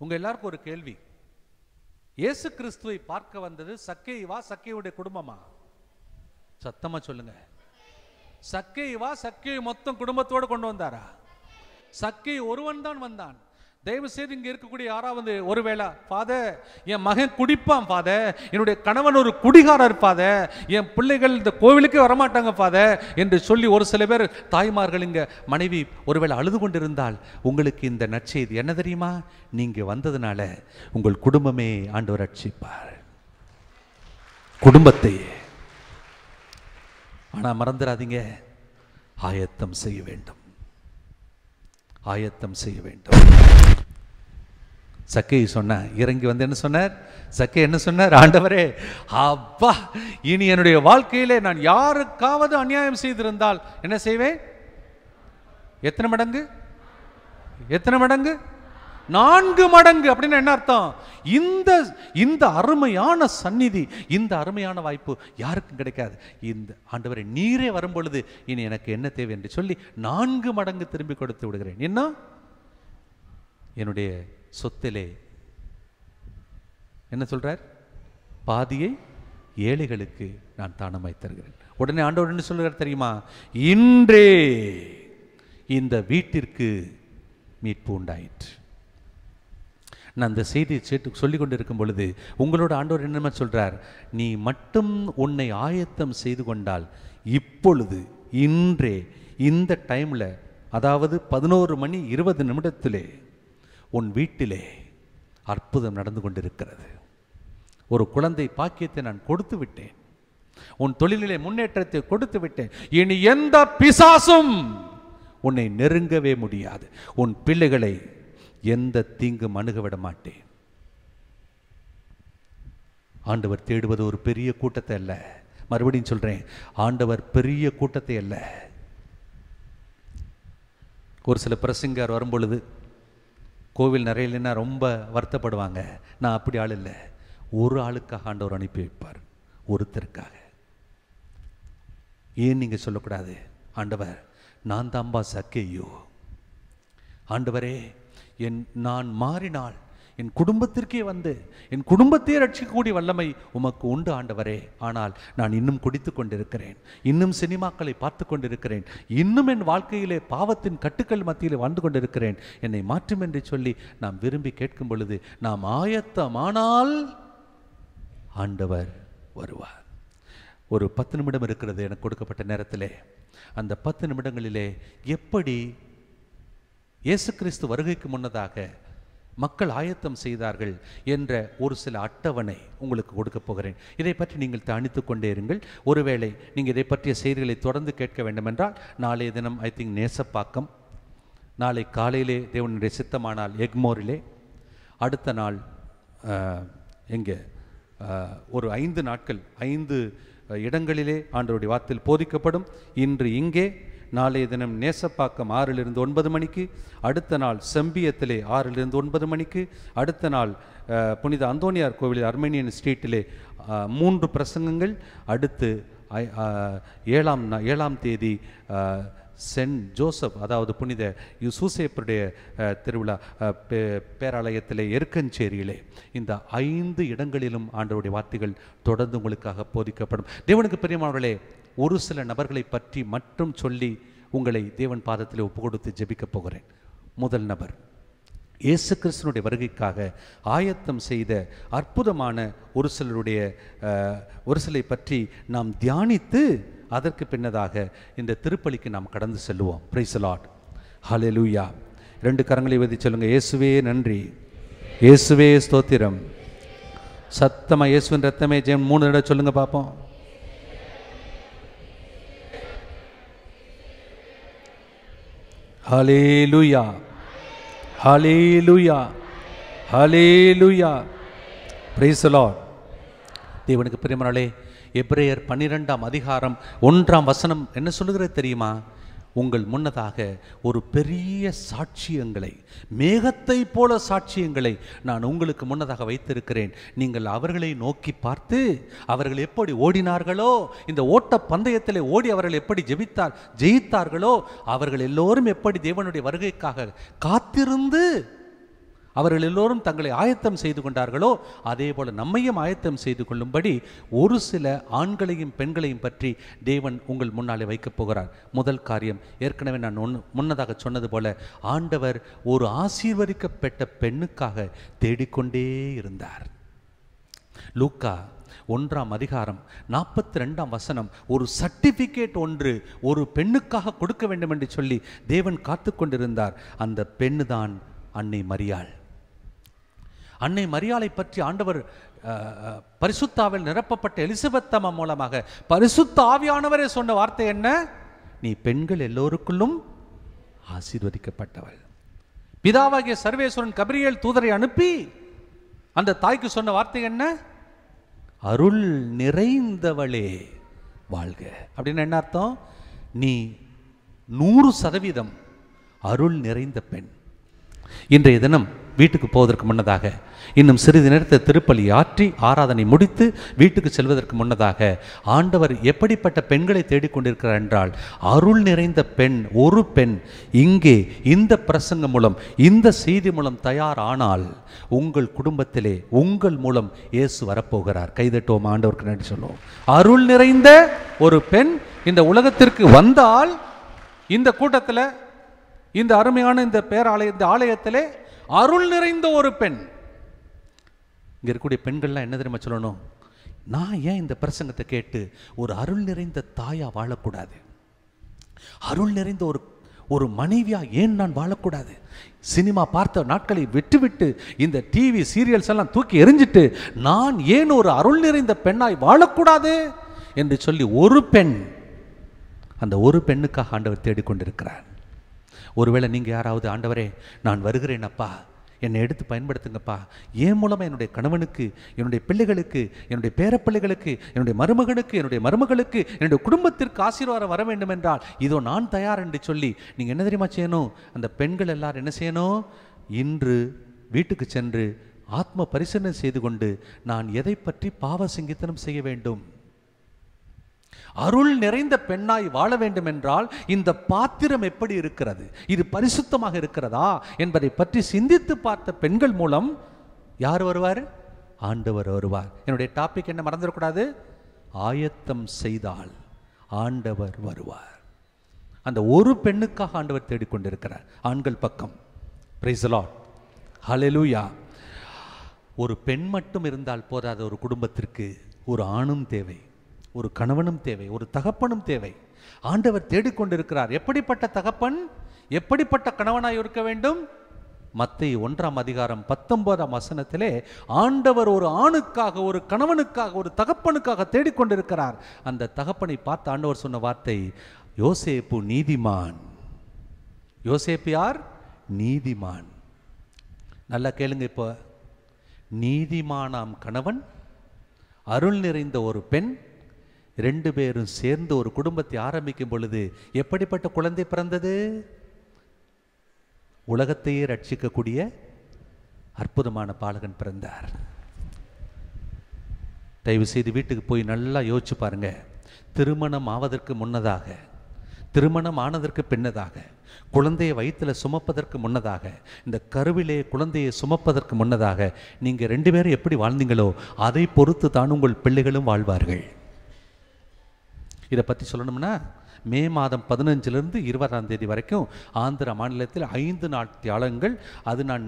உங்க எல்லாருக்கும் ஒரு கேள்வி. இயேசு கிறிஸ்துவை பார்க்க வந்தது சக்கேயுவா, சக்கேயுடைய குடும்பமா? சத்தமா சொல்லுங்க. சக்கேயுவா, சக்கேயு மொத்தம் குடும்பத்தோடு கொண்டு வந்தாரா? சக்கேயு ஒருவன் தான் வந்தான். தயவு செய்து இங்க இருக்கக்கூடிய யாராவது ஒருவேளை, ஃபாதர் என் மகன் குடிப்பான் ஃபாதர், என்னுடைய கணவன் ஒரு குடிகாரர் ஃபாதர், என் பிள்ளைகள் இந்த கோவிலுக்கு வரமாட்டாங்க ஃபாதர் என்று சொல்லி ஒரு சில பேர் தாய்மார்கள் இங்க மனைவி ஒருவேளை அழுது கொண்டிருந்தால் உங்களுக்கு இந்த நற்செய்தி என்ன தெரியுமா? நீங்க வந்ததுனால உங்கள் குடும்பமே ஆண்டவர் ரட்சிப்பார், குடும்பத்தையே. ஆனா மறந்துடாதீங்க, ஆயத்தம் செய்ய வேண்டும், ஆயத்தம் செய்ய வேண்டும். சக்கேயு சொன்ன இறங்கி வந்து என்ன சொன்னார்? சக்கேயு என்ன சொன்னார்? ஆண்டவரே, அப்பா, இனி என்னுடைய வாழ்க்கையிலே நான் யாருக்காவது அநியாயம் செய்திருந்தால் என்ன செய்வேன்? எத்தனை மடங்கு? எத்தனை மடங்கு? 4 மடங்கு. அப்படின்னு என்ன அர்த்தம்? இந்த அருமையான சந்நிதி, இந்த அருமையான வாய்ப்பு யாருக்கும் கிடைக்காது. இந்த ஆண்டவரே நீரே வரும் பொழுது இனி எனக்கு என்ன தேவை என்று சொல்லி 4 மடங்கு திரும்பி கொடுத்து விடுகிறேன். என்ன? என்னுடைய சொத்திலே என்ன சொல்றார்? பாதியை ஏழைகளுக்கு நான் தானமாய் தருகிறேன். உடனே ஆண்டவர் என்ன சொல்கிறார் தெரியுமா? இன்றே இந்த வீட்டிற்கு மீட்பு உண்டாயிற்று. நான் அந்த செய்தியை சொல்லிக் கொண்டிருக்கும் பொழுது உங்களோட ஆண்டவர் என்னமா சொல்றார்? நீ மட்டும் உன்னை ஆயத்தம் செய்து கொண்டால் இப்பொழுது, இன்றே, இந்த டைம்ல, அதாவது 11:20 உன் வீட்டிலே அற்புதம் நடந்து கொண்டிருக்கிறது. ஒரு குழந்தை பாக்கியத்தை நான் கொடுத்து விட்டேன், உன் தொழிலிலே முன்னேற்றத்தை கொடுத்து விட்டேன். இனி எந்த பிசாசும் உன்னை நெருங்கவே முடியாது. உன் பிள்ளைகளை எந்த தீங்கும் அணுகவிட மாட்டேன். ஆண்டவர் தேடுவது ஒரு பெரிய கூட்டத்தை அல்ல. மறுபடியும் சொல்றேன், ஆண்டவர் பெரிய கூட்டத்தை அல்ல. ஒரு சில பிரசங்கர் வரும் பொழுது கோவில் நிறைய இல்லைன்னா ரொம்ப வருத்தப்படுவாங்க. நான் அப்படி ஆள் இல்லை. ஒரு ஆளுக்காக ஆண்டவர் அனுப்பி வைப்பார், ஒருத்தருக்காக. ஏன் நீங்க சொல்லக்கூடாது? ஆண்டவர், நான் தாம்பா சக்கேயு. ஆண்டவரே, நான் மாறினால் என் குடும்பத்திற்கே வந்து என் குடும்பத்தையே ரட்சிக்கக்கூடிய வல்லமை உமக்கு உண்டு ஆண்டவரே. ஆனால் நான் இன்னும் குடித்து கொண்டிருக்கிறேன், இன்னும் சினிமாக்களை பார்த்து கொண்டிருக்கிறேன், இன்னும் என் வாழ்க்கையிலே பாவத்தின் கட்டுக்கள் மத்தியில் வாழ்ந்து கொண்டிருக்கிறேன், என்னை மாற்றும் என்று சொல்லி நாம் விரும்பி கேட்கும் பொழுது நாம் ஆயத்தமானால் ஆண்டவர் வருவார். ஒரு 10 நிமிடம் இருக்கிறது எனக்கு கொடுக்கப்பட்ட நேரத்திலே. அந்த 10 நிமிடங்களிலே எப்படி இயேசு கிறிஸ்து வருகைக்கு முன்னதாக மக்கள் ஆயத்தம் செய்தார்கள் என்ற ஒரு சில அட்டவணை உங்களுக்கு கொடுக்க போகிறேன். இதை பற்றி நீங்கள் தியானித்துக் கொண்டே இருங்கள். ஒருவேளை நீங்கள் இதை பற்றிய செய்திகளை தொடர்ந்து கேட்க வேண்டுமென்றால் நாளைய தினம் ஐ திங்க் நேசப்பாக்கம், நாளை காலையிலே தேவனுடைய சித்தமானால் எக்மோரிலே, அடுத்த நாள் எங்கே ஒரு 5 நாட்கள் 5 இடங்களிலே ஆண்டவருடைய வார்த்தையில் போதிக்கப்படும். இன்று இங்கே, நாளைய தினம் நேசப்பாக்கம் 6 to 9 மணிக்கு, அடுத்த நாள் செம்பியத்திலே 6 to 9 மணிக்கு, அடுத்த நாள் புனித அந்தோனியார் கோவிலில் அர்மேனியன் ஸ்ட்ரீட்டிலே 3 பிரசங்கங்கள், அடுத்து 7ஆம் தேதி சென்ட் ஜோசப், அதாவது புனித யூசேப்புடைய திருவிழா பேராலயத்திலே எருக்கஞ்சேரியிலே. இந்த 5 இடங்களிலும் ஆண்டவருடைய வார்த்தைகள் தொடர்ந்து உங்களுக்காக போதிக்கப்படும். தேவனுக்கு பிரியமானவர்களே, ஒரு சில நபர்களை பற்றி மட்டும் சொல்லி உங்களை தேவன் பாதத்தில் ஒப்பு கொடுத்து ஜெபிக்கப் போகிறேன். முதல் நபர், இயேசு கிறிஸ்துனுடைய வருகைக்காக ஆயத்தம் செய்த அற்புதமான ஒரு சிலை பற்றி நாம் தியானித்து அதற்கு பின்னதாக இந்த திருப்பலிக்கு நாம் கடந்து செல்லுவோம். பிரைஸ் தி லார்ட், ஹல்லேலூயா. 2 கரங்களை உயர்த்தி சொல்லுங்க, இயேசுவே நன்றி, இயேசுவே ஸ்தோத்திரம். சத்தமா இயேசுவின் ரத்தமே ஜெயம் 3 தடவை சொல்லுங்க பார்ப்போம். Hallelujah, hallelujah, hallelujah. Praise the Lord. தேவனுக்கு பிரியமானவர்களே, எபிரேயர் 12ஆம் அதிகாரம் 1ஆம் வசனம் என்ன சொல்லுகிறது தெரியுமா? உங்கள் முன்னதாக ஒரு பெரிய சாட்சியங்களை, மேகத்தை போல சாட்சியங்களை நான் உங்களுக்கு முன்னதாக வைத்திருக்கிறேன். நீங்கள் அவர்களை நோக்கி பார்த்து அவர்கள் எப்படி ஓடினார்களோ, இந்த ஓட்ட பந்தயத்திலே ஓடி அவர்கள் எப்படி ஜெயித்தார்களோ, அவர்கள் எல்லோரும் எப்படி தேவனுடைய வருகைக்காக காத்திருந்து அவர்கள் எல்லோரும் தங்களை ஆயத்தம் செய்து கொண்டார்களோ, அதே போல நம்மையும் ஆயத்தம் செய்து கொள்ளும்படி ஒரு சில ஆண்களையும் பெண்களையும் பற்றி தேவன் உங்கள் முன்னாலே வைக்கப் போகிறார். முதல் காரியம், ஏற்கனவே நான் முன்னதாக சொன்னது போல, ஆண்டவர் ஒரு ஆசீர்வதிக்கப்பட்ட பெண்ணுக்காக தேடிக்கொண்டே இருந்தார். லூக்கா 1:42 ஒரு சர்டிபிகேட் ஒன்று ஒரு பெண்ணுக்காக கொடுக்க வேண்டும் என்று சொல்லி தேவன் காத்து கொண்டிருந்தார். அந்த பெண்ணு தான் அன்னை மரியாள். அன்னை மரியாளை பற்றி ஆண்டவர் பரிசுத்தாவில் நிரப்பப்பட்ட எலிசபெத் அம்மா மூலமாக பரிசுத்த ஆவியானவரே சொன்ன வார்த்தை என்ன? நீ பெண்கள் எல்லோருக்குள்ளும் ஆசீர்வதிக்கப்பட்டவள். பிதாவாகிய சர்வேஸ்வரன் கபிரியேல் தூதரை அனுப்பி அந்த தாய்க்கு சொன்ன வார்த்தை என்ன? அருள் நிறைந்தவளே வாழ்க. அப்படின்னு என்ன அர்த்தம்? நீ 100% அருள் நிறைந்த பெண். இன்றைய தினம் வீட்டுக்கு போவதற்கு முன்னதாக, இன்னும் சிறிது நேரத்தை திருப்பலி ஆற்றி ஆராதனை முடித்து வீட்டுக்கு செல்வதற்கு முன்னதாக, ஆண்டவர் எப்படிப்பட்ட பெண்களை தேடிக்கொண்டிருக்கிறார் என்றால், அருள் நிறைந்த பெண், ஒரு பெண் இங்கே இந்த பிரசங்கம் மூலம், இந்த செய்தி மூலம் தயார் ஆனால் உங்கள் குடும்பத்திலே உங்கள் மூலம் இயேசு வரப்போகிறார். கைதட்டுவோம், ஆண்டவருக்கு நன்றி சொல்லுவோம். அருள் நிறைந்த ஒரு பெண் இந்த உலகத்திற்கு வந்தால், இந்த கூட்டத்தில், இந்த அருமையான இந்த ஆலயத்திலே அருள் நிறைந்த ஒரு பெண். இங்க இருக்கக்கூடிய பெண்கள்லாம் என்ன தெரியுமா சொல்லணும்? நான் ஏன் இந்த பிரசங்கத்தை கேட்டு ஒரு அருள் நிறைந்த தாயா வாழக்கூடாது? அருள் நிறைந்த ஒரு மனைவியா ஏன் நான் வாழக்கூடாது? சினிமா பார்த்த நாட்களை விட்டுவிட்டு இந்த டிவி சீரியல்ஸ் எல்லாம் தூக்கி எறிஞ்சிட்டு நான் ஏன் ஒரு அருள் நிறைந்த பெண்ணாய் வாழக்கூடாது என்று சொல்லி ஒரு பெண், அந்த ஒரு பெண்ணுக்காக ஆண்டவர் தேடிக்கொண்டிருக்கிறார். ஒருவேளை நீங்கள் யாராவது, ஆண்டவரே நான் வருகிறேன் அப்பா, என்னை எடுத்து பயன்படுத்துங்கப்பா, என் மூலமாக என்னுடைய கணவனுக்கு, என்னுடைய பிள்ளைகளுக்கு, என்னுடைய பேரப்பிள்ளைகளுக்கு, என்னுடைய மருமகனுக்கு, என்னுடைய மருமகளுக்கு, என்னுடைய குடும்பத்திற்கு ஆசீர்வாதம் வர வேண்டும் என்றால் இதோ நான் தயார் என்று சொல்லி நீங்கள் என்ன தெரியுமா செய்யணும்? அந்த பெண்கள் எல்லாரும் என்ன செய்யணும்? இன்று வீட்டுக்கு சென்று ஆத்ம பரிசீலனை செய்து கொண்டு நான் எதை பற்றி பாவ சிங்கித்தனம் செய்ய வேண்டும்? அருள் நிறைந்த பெண்ணாய் வாழ வேண்டும் என்றால் இந்த பாத்திரம் எப்படி இருக்கிறது, இது பரிசுத்தமாக இருக்கிறதா என்பதை பற்றி சிந்தித்து பார்த்த பெண்கள் மூலம் யார் வருவார்? ஆண்டவர் வருவார். என்னுடைய டாபிக் என்ன மறந்துடக்கூடாது? ஆயத்தம் செய்தால் ஆண்டவர் வருவார். அந்த ஒரு பெண்ணுக்காக ஆண்டவர் தேடிக்கொண்டிருக்கிறார். ஆண்கள் பக்கம். பிரைஸ் தி லார்ட், ஹல்லேலூயா. ஒரு பெண் மட்டும் இருந்தால் போதாத ஒரு குடும்பத்திற்கு ஒரு ஆணும் தேவை, ஒரு கணவனும் தேவை, ஒரு தகப்பனும் தேவை. ஆண்டவர் தேடிக்கொண்டிருக்கிறார். எப்படிப்பட்ட தகப்பன், எப்படிப்பட்ட கணவனாய் இருக்க வேண்டும்? மத்தேயு 1:19 ஆண்டவர் ஒரு ஆணுக்காக, ஒரு கணவனுக்காக, ஒரு தகப்பனுக்காக தேடிக்கொண்டிருக்கிறார். அந்த தகப்பனை பார்த்து ஆண்டவர் சொன்ன வார்த்தை, யோசேப்பு நீதிமான். யோசேப்பு யார்? நீதிமான். நல்லா கேளுங்க. இப்போ நீதிமானாம் கணவன், அருள் நிறைந்த ஒரு பெண், 2 பேரும் சேர்ந்து ஒரு குடும்பத்தை ஆரம்பிக்கும் பொழுது எப்படிப்பட்ட குழந்தை பிறந்தது? உலகத்தையே ரட்சிக்கக்கூடிய அற்புதமான பாலகன் பிறந்தார். தயவு செய்து வீட்டுக்கு போய் நல்லா யோசிச்சு பாருங்க. திருமணம் ஆவதற்கு முன்னதாக, திருமணம் ஆனதற்கு பின்னதாக, குழந்தையை வயிற்றில் சுமப்பதற்கு முன்னதாக, இந்த கருவிலே குழந்தையை சுமப்பதற்கு முன்னதாக நீங்கள் 2 பேரும் எப்படி வாழ்ந்தீங்களோ அதை பொறுத்து தான் உங்கள் பிள்ளைகளும் வாழ்வார்கள். இதை பற்றி சொல்லணும்னா, மே மாதம் 15 20 தேதி வரைக்கும் ஆந்திரா மாநிலத்தில் 5 நாள் தியானங்கள். அது நான்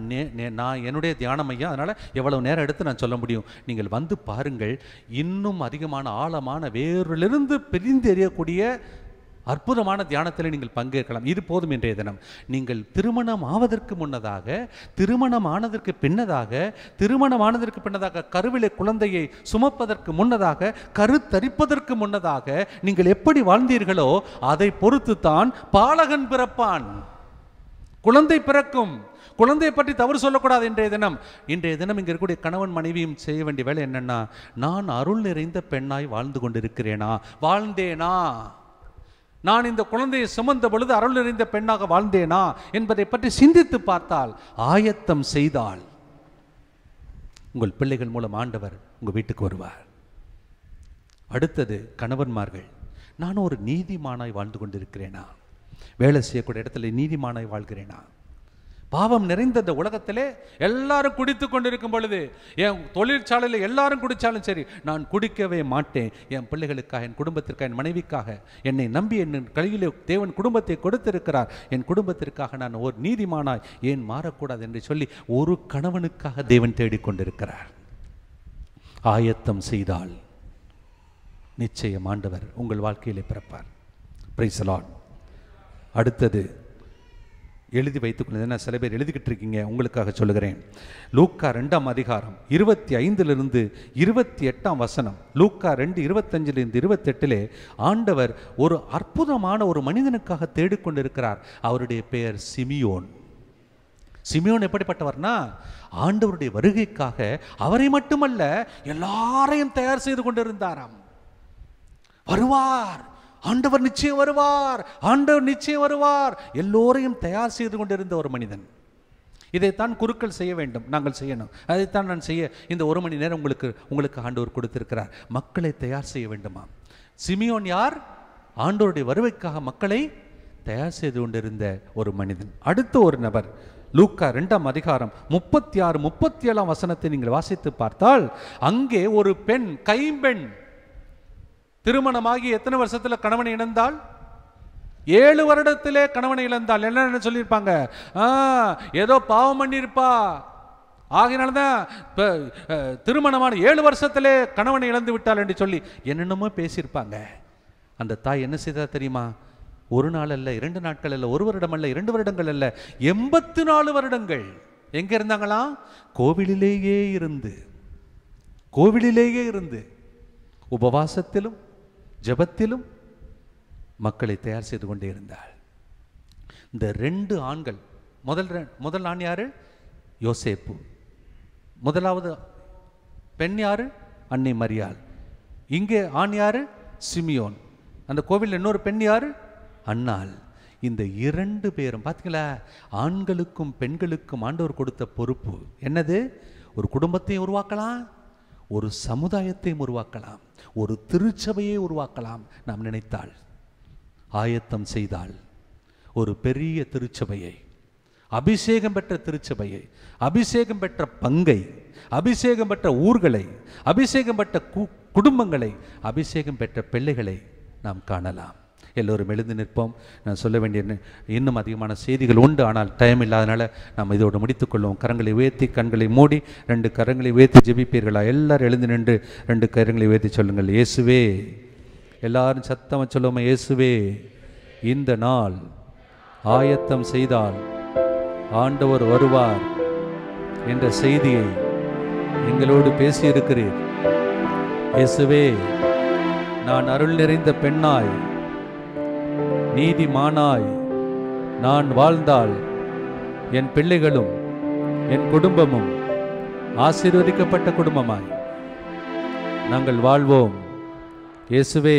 என்னுடைய தியானம் ஐயா, அதனால் எவ்வளவு நேரம் எடுத்து நான் சொல்ல முடியும். நீங்கள் வந்து பாருங்கள். இன்னும் அதிகமான ஆழமான வேரிலிருந்து பிரிந்து எறியக்கூடிய அற்புதமான தியானத்தில் நீங்கள் பங்கேற்கலாம். இது போதும் இன்றைய தினம். நீங்கள் திருமணம் ஆவதற்கு முன்னதாக, திருமணம் ஆனதற்கு பின்னதாக, திருமணம் ஆனதற்கு பின்னதாக, கருவிலே குழந்தையை சுமப்பதற்கு முன்னதாக, கருத்தரிப்பதற்கு முன்னதாக நீங்கள் எப்படி வாழ்ந்தீர்களோ அதை பொறுத்து தான் பாலகன் பிறப்பான், குழந்தை பிறக்கும். குழந்தையை பற்றி தவறு சொல்லக்கூடாது. இன்றைய தினம் இங்கே இருக்கக்கூடிய கணவன் மனைவியும் செய்ய வேண்டிய வேலை என்னன்னா, நான் அருள் நிறைந்த பெண்ணாய் வாழ்ந்து கொண்டிருக்கிறேனா, வாழ்ந்தேனா? நான் இந்த குழந்தையை சுமந்த பொழுது அருள் நிறைந்த பெண்ணாக வாழ்ந்தேனா என்பதை பற்றி சிந்தித்து பார்த்தால், ஆயத்தம் செய்தால் உங்கள் பிள்ளைகள் மூலம் ஆண்டவர் உங்கள் வீட்டுக்கு வருவார். அடுத்தது கணவன்மார்கள், நான் ஒரு நீதிமானாய் வாழ்ந்து கொண்டிருக்கிறேனா? வேலை செய்யக்கூடிய இடத்துல நீதிமானாய் வாழ்கிறேனா? பாவம் நிறைந்த இந்த உலகத்திலே எல்லாரும் குடித்து கொண்டிருக்கும் பொழுது, என் தொழிற்சாலையில் எல்லாரும் குடித்தாலும் சரி, நான் குடிக்கவே மாட்டேன். என் பிள்ளைகளுக்காக, என் குடும்பத்திற்காக, என் மனைவிக்காக, என்னை நம்பி என் கையிலே தேவன் குடும்பத்தை கொடுத்திருக்கிறார், என் குடும்பத்திற்காக நான் ஒரு நீதிமானாய் ஏன் மாறக்கூடாது என்று சொல்லி ஒரு கணவனுக்காக தேவன் தேடிக்கொண்டிருக்கிறார். ஆயத்தம் செய்தால் நிச்சயம் ஆண்டவர் உங்கள் வாழ்க்கையிலே பிறப்பார். Price the Lord. அடுத்தது எழுதி வைத்துக்கொள்ள, சில பேர் எழுதிக்கிட்டு இருக்கீங்க, உங்களுக்காக சொல்லுகிறேன். லூக்கா 2ஆம் அதிகாரம் 25 28 வசனம். லூக்கா 2:25 28 ஆண்டவர் ஒரு அற்புதமான ஒரு மனிதனுக்காக தேடிக்கொண்டிருக்கிறார். அவருடைய பெயர் சிமியோன். சிமியோன் எப்படிப்பட்டவர்னா, ஆண்டவருடைய வருகைக்காக அவரை மட்டுமல்ல எல்லாரையும் தயார் செய்து கொண்டிருந்தாராம். வருவார், ஆண்டவர் நிச்சயம் வருவார், ஆண்டவர் நிச்சயம் வருவார், எல்லோரையும் தயார் செய்து கொண்டிருந்த ஒரு மனிதன். இதைத்தான் குருக்கள் செய்ய வேண்டும், நாங்கள் செய்யணும். அதைத்தான் நான் செய்ய இந்த 1 மணி நேரம் உங்களுக்கு ஆண்டவர் கொடுத்திருக்கிறார். மக்களை தயார் செய்ய வேண்டுமா? சிமியோன் யார்? ஆண்டவருடைய வருகைக்காக மக்களை தயார் செய்து கொண்டிருந்த ஒரு மனிதன். அடுத்த ஒரு நபர், லூக்கா 2ஆம் அதிகாரம் 36 37 வசனத்தை நீங்கள் வாசித்து பார்த்தால், அங்கே ஒரு பெண், கைம்பெண், திருமணமாகி எத்தனை வருஷத்தில் கணவனை இழந்தாள்? 7 வருடத்திலே கணவனை இழந்தாள். என்ன சொல்லியிருப்பாங்க? ஏதோ பாவம் பண்ணியிருப்பா, ஆகினால்தான் திருமணமான 7 வருஷத்திலே கணவனை இழந்து விட்டாள் என்று சொல்லி என்னென்னமோ பேசியிருப்பாங்க. அந்த தாய் என்ன செய்தா தெரியுமா? 1 நாள் அல்ல, 2 நாட்கள் அல்ல, 1 வருடம் அல்ல, 2 வருடங்கள் அல்ல, 84 வருடங்கள் எங்க இருந்தாங்களாம்? கோவிலிலேயே இருந்து உபவாசத்திலும் ஜெபத்திலும் மக்களை தயார் செய்து கொண்டே இருந்தாள். இந்த 2 ஆண்கள், முதல் ஆண் யாரு? யோசேப்பு. முதலாவது பெண் யாரு? அன்னை மரியாள். இங்கே ஆண் யாரு? சிமியோன். அந்த கோவிலில் இன்னொரு பெண் யாரு? அன்னாள். இந்த 2 பேரும் பார்த்தீங்களா, ஆண்களுக்கும் பெண்களுக்கும் ஆண்டவர் கொடுத்த பொறுப்பு என்னது? ஒரு குடும்பத்தையும் உருவாக்கலாம், ஒரு சமுதாயத்தையும் உருவாக்கலாம், ஒரு திருச்சபையை உருவாக்கலாம். நாம் நினைத்தால், ஆயத்தம் செய்தால் ஒரு பெரிய திருச்சபையை, அபிஷேகம் பெற்ற திருச்சபையை, அபிஷேகம் பெற்ற பங்கை, அபிஷேகம் பெற்ற ஊர்களை, அபிஷேகம் பெற்ற குடும்பங்களை, அபிஷேகம் பெற்ற பிள்ளைகளை நாம் காணலாம். எல்லோரும் எழுந்து நிற்போம். நான் சொல்ல வேண்டிய இன்னும் அதிகமான செய்திகள் உண்டு, ஆனால் டைம் இல்லாதனால நாம் இதோடு முடித்துக்கொள்வோம். கரங்களை உயர்த்தி கண்களை மூடி 2 கரங்களை உயர்த்தி ஜெபிப்பீர்களா? எல்லாரும் எழுந்து நின்று 2 கரங்களை உயர்த்தி சொல்லுங்கள். இயேசுவே, எல்லாரும் சத்தமாக சொல்லுவோம். இயேசுவே, இந்த நாள் ஆயத்தம் செய்தால் ஆண்டவர் வருவார் என்ற செய்தியை எங்களோடு பேசியிருக்கிறீர். இயேசுவே, நான் அருள் நிறைந்த பெண்ணாய், நீதிமானாய் நான் வாழ்ந்தால் என் பிள்ளைகளும் என் குடும்பமும் ஆசீர்வதிக்கப்பட்ட குடும்பமாய் நாங்கள் வாழ்வோம். இயேசுவே,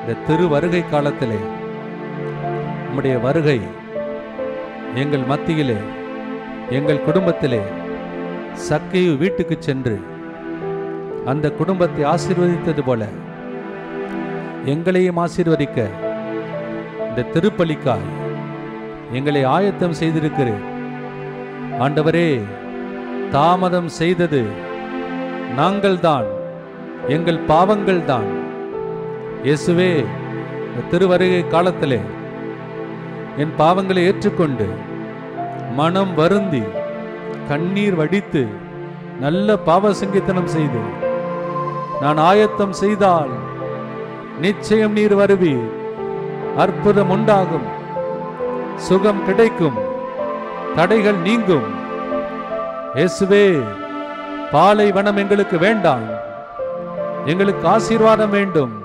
இந்த திரு வருகை காலத்திலே உம்முடைய வருகை எங்கள் மத்தியிலே, எங்கள் குடும்பத்திலே சக்கையு வீட்டுக்கு சென்று அந்த குடும்பத்தை ஆசீர்வதித்தது போல எங்களையும் ஆசீர்வதிக்க இந்த திருப்பலிக்காய் எங்களை ஆயத்தம் செய்திருக்கிறேன். ஆண்டவரே, தாமதம் செய்தது நாங்கள் தான், எங்கள் பாவங்கள் தான். இயேசுவே, இந்த திருவருகை காலத்திலே என் பாவங்களை ஏற்றுக்கொண்டு மனம் வருந்தி கண்ணீர் வடித்து நல்ல பாவ சங்கீதனம் செய்து நான் ஆயத்தம் செய்தால் நிச்சயம் நீர் வருவீர். அற்புதம் உண்டாகும், சுகம் கிடைக்கும், தடைகள் நீங்கும். இயேசுவே, பாலைவனம் எங்களுக்கு வேண்டாம், எங்களுக்கு ஆசீர்வாதம் வேண்டும்.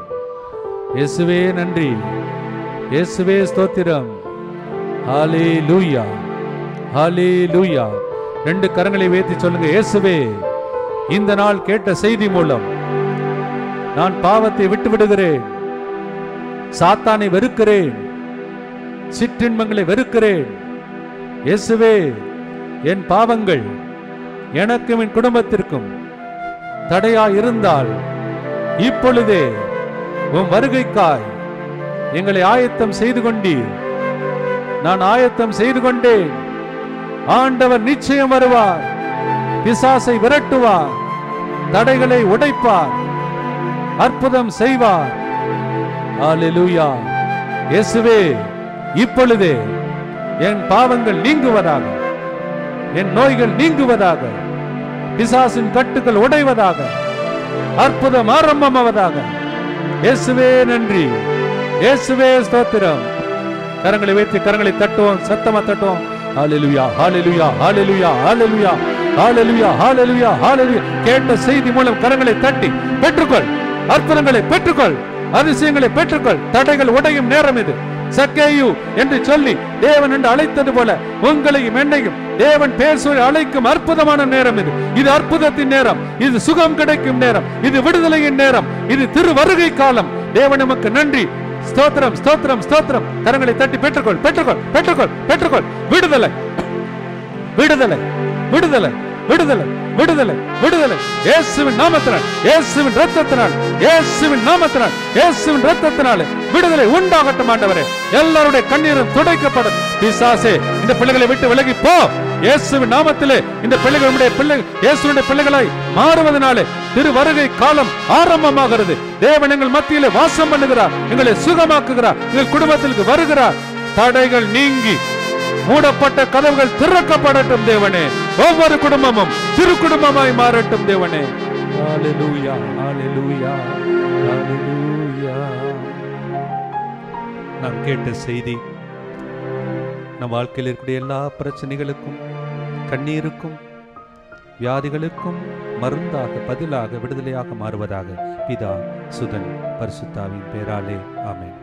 இயேசுவே நன்றி, இயேசுவே ஸ்தோத்திரம். ஹல்லேலூயா, ஹல்லேலூயா. 2 கரங்களை உயர்த்தி சொல்லுங்க. இயேசுவே, இந்த நாள் கேட்ட செய்தி மூலம் நான் பாவத்தை விட்டு விடுகிறேன். சாத்தானை வெறுக்கிறேன், சிற்றின்பங்களை வெறுக்கிறேன். இயேசுவே, என் பாவங்கள் எனக்கும் என் குடும்பத்திற்கும் தடையா இருந்தால் இப்பொழுதே உம் வருகைக்காய் எங்களை ஆயத்தம் செய்து கொண்டீர். நான் ஆயத்தம் செய்து கொண்டேன். ஆண்டவர் நிச்சயம் வருவார், பிசாசை விரட்டுவார், தடைகளை உடைப்பார், அற்புதம் செய்வார். அல்லேலூயா. இயேசுவே, இப்பொழுதே என் பாவங்கள் நீங்குவதாக, என் நோய்கள் நீங்குவதாக, பிசாசின் கட்டுகள் உடைவதாக, அற்புதம் ஆரம்பமாவதாக. இயேசுவே நன்றி, இயேசுவே ஸ்தோத்திரம். கரங்களை வைத்து கரங்களை தட்டுவோம், சத்தமா தட்டுவோம். ஹல்லேலூயா, hallelujah, hallelujah, hallelujah, hallelujah, hallelujah, ஹல்லேலூயா. கேட்ட செய்தி மூலம் கரங்களை தட்டி பெற்றுக்கொள், அற்புதங்களை பெற்றுக்கொள், அதிசயங்களை பெற்றுக்கொள். தடைகள் உடையும் நேரம் இது. சக்கேயு என்று சொல்லி தேவன் என்று அழைத்தது போல உங்களையும் என்னையும் தேவன் பேசுவதை அழைக்கும் அற்புதமான நேரம் இது. இது அற்புதத்தின் நேரம், இது சுகம் கிடைக்கும் நேரம், இது விடுதலையின் நேரம், இது திரு வருகை காலம். தேவன் நமக்கு நன்றி. ஸ்தோத்திரம், ஸ்தோத்திரம், ஸ்தோத்திரம். கரங்களை தட்டி பெற்றுக்கொள், பெற்றுக்கொள், பெற்றுக்கொள், பெற்றுக்கொள். விடுதலை, விடுதலை, விடுதலை, விடுதலை, விடுதலை, விடுதலை. இயேசுவின் நாமத்தினால், இயேசுவின் இரத்தத்தினால், இயேசுவின் நாமத்தினால், இயேசுவின் இரத்தத்தினால் விடுதலை உண்டாகட்டும் ஆண்டவரே. எல்லாருடைய கண்ணீரும் துடைக்கப்படும். பிசாசே, இந்த பிள்ளைகளை விட்டு விலகி போ. இயேசுவின் நாமத்திலே இந்த பிள்ளைகளுடைய இயேசுவின் பிள்ளைகளாய் மாறுவதனாலே திரு வருகை காலம் ஆரம்பமாகிறது. தேவன் எங்கள் மத்தியிலே வாசம் பண்ணுகிறார், எங்களை சுகமாக்குகிறார், எங்கள் குடும்பத்திற்கு வருகிறார். தடைகள் நீங்கி மூடப்பட்ட கதவுகள் திறக்கப்படட்டும் தேவனே. ஒவ்வொரு குடும்பமும் திரு குடும்பமாய் மாறட்டும் தேவனே. ஹல்லேலூயா, ஹல்லேலூயா, ஹல்லேலூயா. நாம் கேட்ட செய்தி நம் வாழ்க்கையில் இருக்கக்கூடிய எல்லா பிரச்சனைகளுக்கும், கண்ணீருக்கும், வியாதிகளுக்கும் மருந்தாக, பதிலாக, விடுதலையாக மாறுவதாக. பிதா, சுதன், பரிசுத்தாவின் பேராலே ஆமென்.